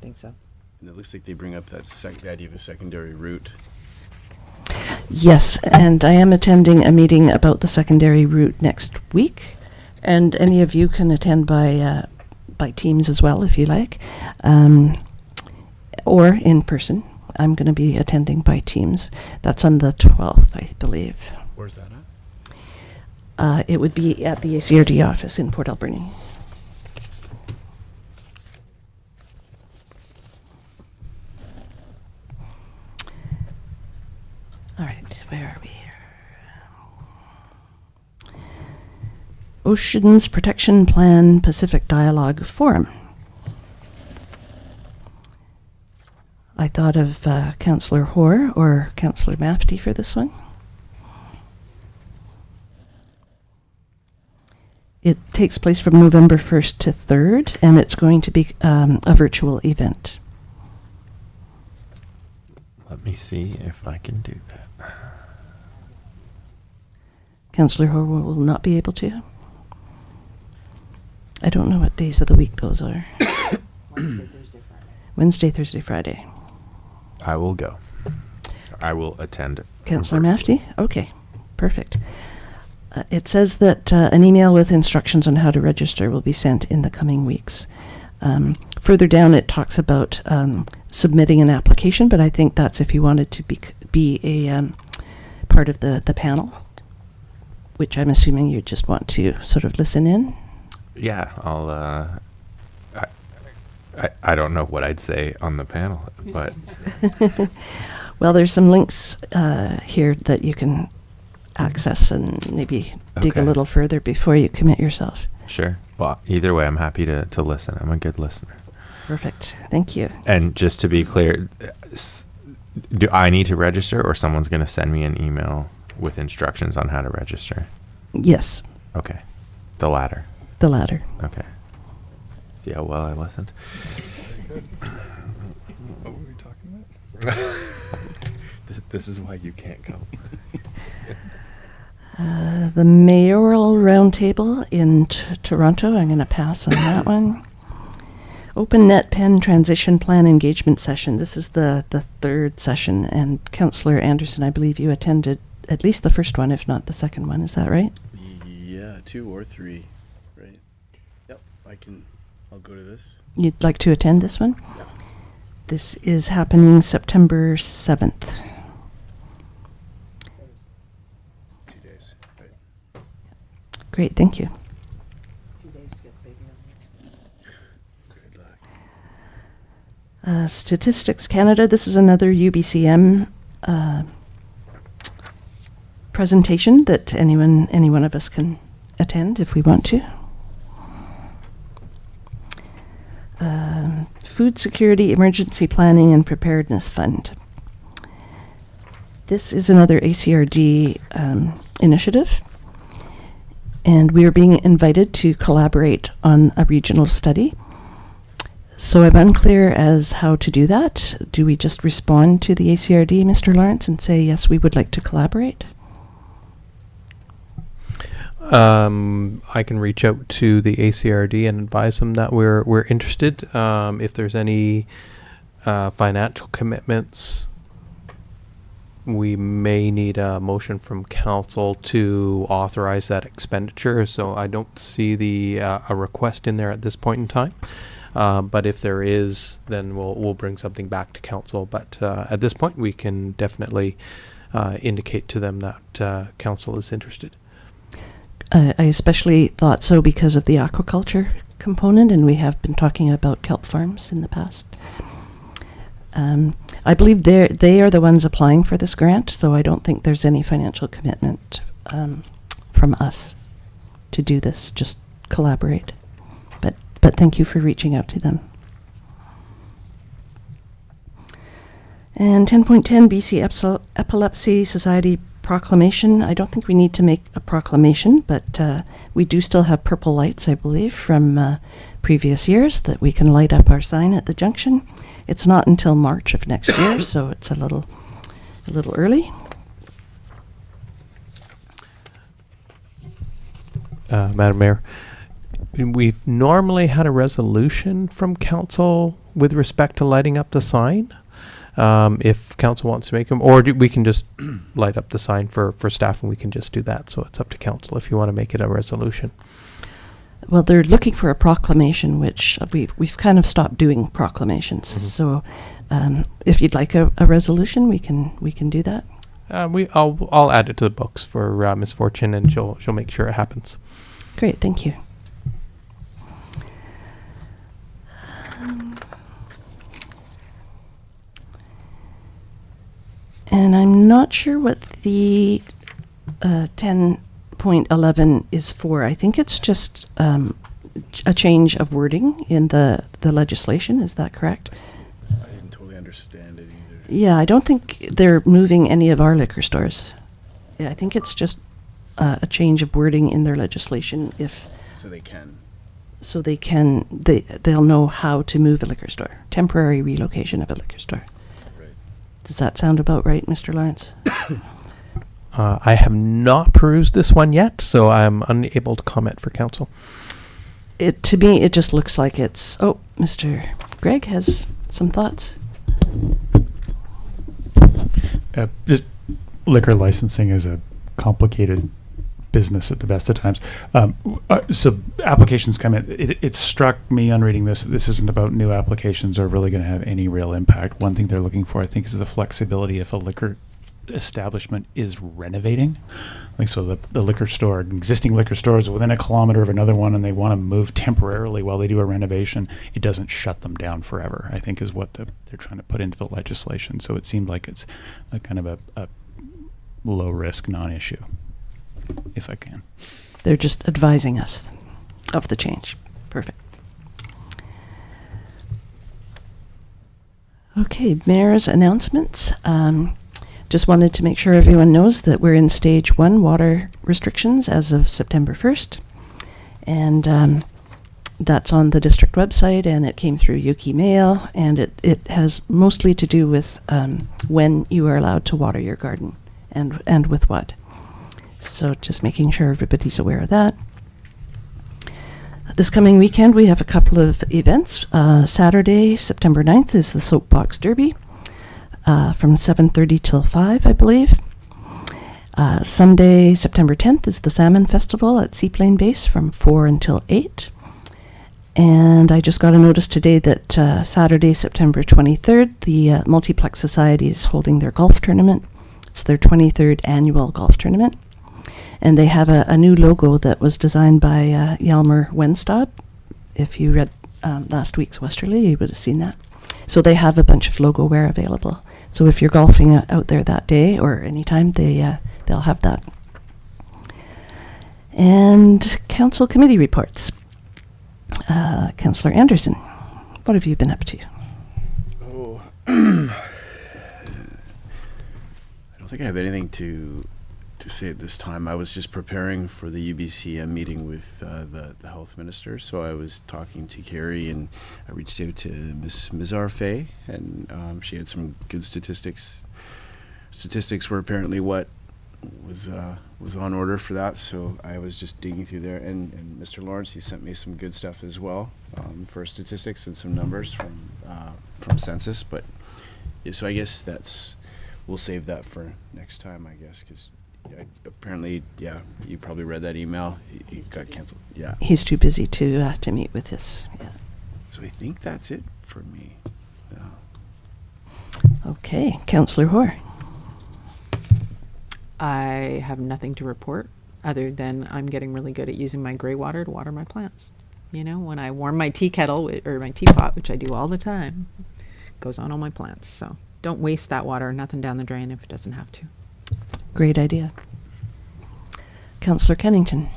think so. And it looks like they bring up that the idea of a secondary route. yes, and I am attending a meeting about the secondary route next week, and any of you can attend by Teams as well if you like, or in person. I'm going to be attending by Teams. That's on the 12th, I believe. Where's that at? It would be at the ACRD office in Port Alberni. All right, where are we here? Oceans Protection Plan Pacific Dialogue Forum. I thought of Councillor Hoare or Councillor Mafty for this one. It takes place from November 1st to 3rd, and it's going to be a virtual event. Let me see if I can do that. Councillor Hoare will not be able to. I don't know what days of the week those are. Wednesday, Thursday, Friday. I will go. I will attend. Councillor Mafty? Okay, perfect. It says that an email with instructions on how to register will be sent in the coming weeks. Further down, it talks about submitting an application, but I think that's if you wanted to be a part of the panel, which I'm assuming you just want to sort of listen in. Yeah, I'll. I don't know what I'd say on the panel, but Well, there's some links here that you can access and maybe dig a Okay. little further before you commit yourself. sure. Well, either way, I'm happy to listen. I'm a good listener. Perfect. Thank you. And just to be clear, do I need to register, or someone's going to send me an email with instructions on how to register? Yes, Okay. The latter. the latter. Okay. See how well I listened? What were we talking about? This is why you can't come. The mayoral roundtable in Toronto. I'm going to pass on that one. Open Net Pen Transition Plan Engagement Session. This is the third session, and Councillor Anderson, I believe you attended at least the first one, if not the second one. Is that right? Yeah, 2 or 3, right? Yep, I'll go to this. You'd like to attend this one? Yeah. This is happening September 7th. 2 days, right? Great, thank you. Good luck. Statistics Canada, this is another UBCM presentation that any one of us can attend if we want to. Food Security Emergency Planning and Preparedness Fund. This is another ACRD initiative, and we are being invited to collaborate on a regional study. So I'm unclear as how to do that. Do we just respond to the ACRD, Mr. Lawrence, and say, yes, we would like to collaborate? I can reach out to the ACRD and advise them that we're interested. If there's any financial commitments, we may need a motion from council to authorize that expenditure. So I don't see a request in there at this point in time. But if there is, then we'll bring something back to council. But at this point, we can definitely indicate to them that council is interested. I especially thought so because of the aquaculture component, and we have been talking about kelp farms in the past. I believe they are the ones applying for this grant, so I don't think there's any financial commitment from us to do this, just collaborate. But thank you for reaching out to them. And 10.10 BC Epilepsy Society proclamation. I don't think we need to make a proclamation, but we do still have purple lights, I believe, from previous years that we can light up our sign at the junction. It's not until March of next year, so it's a little early. Madam Mayor, we've normally had a resolution from council with respect to lighting up the sign. If council wants to make them, or we can just light up the sign for staff, and we can just do that. So it's up to council if you want to make it a resolution. Well, they're looking for a proclamation, which we've kind of stopped doing proclamations. Mhm. So, if you'd like a resolution, we can do that. I'll add it to the books for Ms. Fortune, and she'll make sure it happens. Great, thank you. And I'm not sure what the 10.11 is for. I think it's just a change of wording in the legislation. Is that correct? I didn't totally understand it either. Yeah, I don't think they're moving any of our liquor stores. Yeah, I think it's just a change of wording in their legislation. So they can. So they'll know how to move a liquor store. Temporary relocation of a liquor store. Right. Does that sound about right, Mr. Lawrence? I have not perused this one yet, so I'm unable to comment for council. To me, it just looks like it's... Oh, Mr. Gregg has some thoughts. Just liquor licensing is a complicated business at the best of times. So applications come in. It struck me on reading this that this isn't about new applications are really going to have any real impact. One thing they're looking for, I think, is the flexibility if a liquor establishment is renovating. Like, so the liquor store, existing liquor store is within a kilometer of another one, and they want to move temporarily while they do a renovation. It doesn't shut them down forever, I think, is what they're trying to put into the legislation. So it seemed like it's a kind of a low risk non-issue, if I can. They're just advising us of the change. Perfect. Okay, Mayor's announcements. Just wanted to make sure everyone knows that we're in stage 1 water restrictions as of September 1st. And that's on the district website, and it came through Yuki Mail, and it has mostly to do with when you are allowed to water your garden and with what. So just making sure everybody's aware of that. This coming weekend, we have a couple of events. Saturday, September 9th, is the Soapbox Derby from 7:30 till 5, I believe. Sunday, September 10th, is the Salmon Festival at Seaplane Base from 4 until 8. And I just got a notice today that Saturday, September 23rd, the Multiplex Society is holding their golf tournament. It's their 23rd annual golf tournament. And they have a new logo that was designed by Hjalmar Wenstad. If you read last week's Westerly, you would have seen that. So they have a bunch of logo wear available. So if you're golfing out there that day or anytime, they'll have that. And council committee reports. Councillor Anderson, what have you been up to? Oh, I don't think I have anything to say at this time. I was just preparing for the UBCM meeting with the health minister, so I was talking to Carrie, and I reached out to Miss Mizar-Fay, and she had some good statistics. Statistics were apparently what was on order for that, so I was just digging through there, and Mr. Lawrence, he sent me some good stuff as well for statistics and some numbers from census. But yeah, so I guess we'll save that for next time, I guess, because apparently, yeah, you probably read that email. He got canceled. Yeah, He's too busy to meet with us. Yeah. so I think that's it for me. Yeah. Okay, Councillor Hoare. I have nothing to report other than I'm getting really good at using my gray water to water my plants. You know, when I warm my tea kettle or my teapot, which I do all the time, goes on all my plants. So don't waste that water. Nothing down the drain if it doesn't have to. Great idea. Councillor Kennington.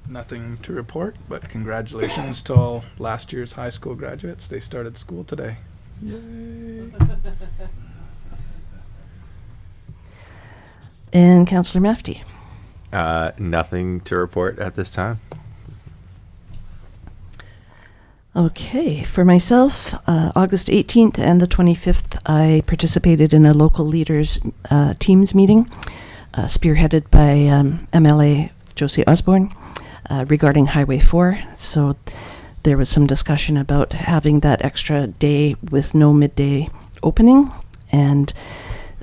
Nothing to report, but congratulations to all last year's high school graduates. They started school today. Yay. And Councillor Mafty. Nothing to report at this time. Okay, for myself, August 18th and the 25th, I participated in a local leaders teams meeting spearheaded by MLA Josie Osborne regarding Highway 4. So there was some discussion about having that extra day with no midday opening, and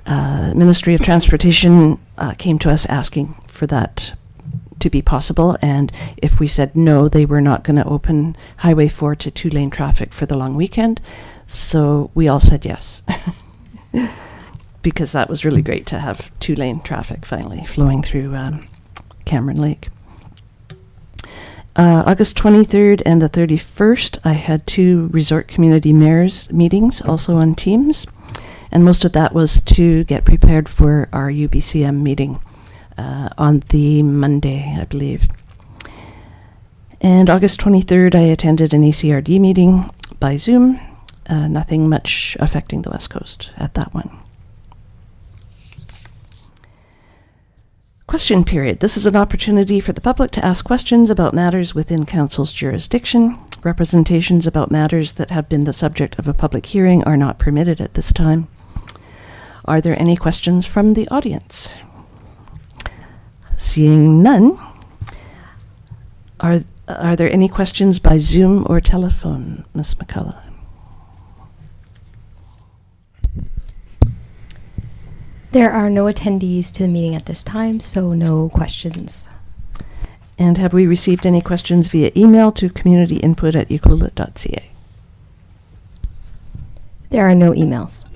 Ministry of Transportation came to us asking for that to be possible, and if we said no, they were not going to open Highway 4 to two-lane traffic for the long weekend. So we all said yes, because that was really great to have two-lane traffic finally flowing through Cameron Lake. August 23rd and the 31st, I had 2 resort community mayors meetings, also on Teams, and most of that was to get prepared for our UBCM meeting on the Monday, I believe. And August 23rd, I attended an ACRD meeting by Zoom. Nothing much affecting the West Coast at that one. Question period. This is an opportunity for the public to ask questions about matters within Council's jurisdiction. Representations about matters that have been the subject of a public hearing are not permitted at this time. Are there any questions from the audience? Seeing none, are there any questions by Zoom or telephone, Ms. McCullough? There are no attendees to the meeting at this time, so no questions. And have we received any questions via email to communityinput@ucluelet.ca? There are no emails.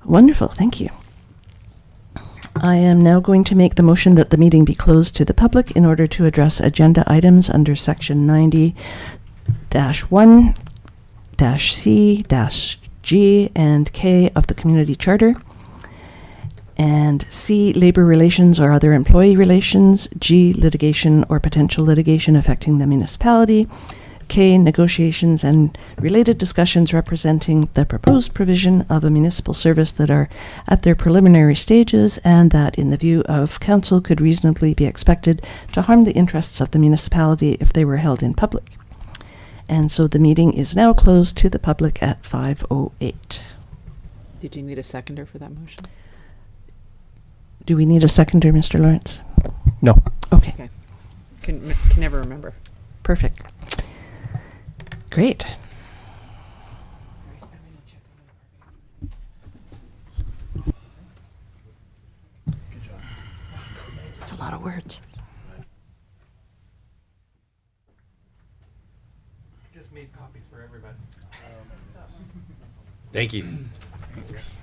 Wonderful, thank you. I am now going to make the motion that the meeting be closed to the public in order to address agenda items under section 90-1-C-G and K of the Community Charter, and C, labor relations or other employee relations, G, litigation or potential litigation affecting the municipality, K, negotiations and related discussions representing the proposed provision of a municipal service that are at their preliminary stages and that, in the view of council, could reasonably be expected to harm the interests of the municipality if they were held in public. And so the meeting is now closed to the public at 5:08. Did you need a seconder for that motion? Do we need a seconder, Mr. Lawrence? No. Okay, Okay. Can never remember. perfect. Great. That's a lot of words. Just made copies for everybody. Thank you. Thanks.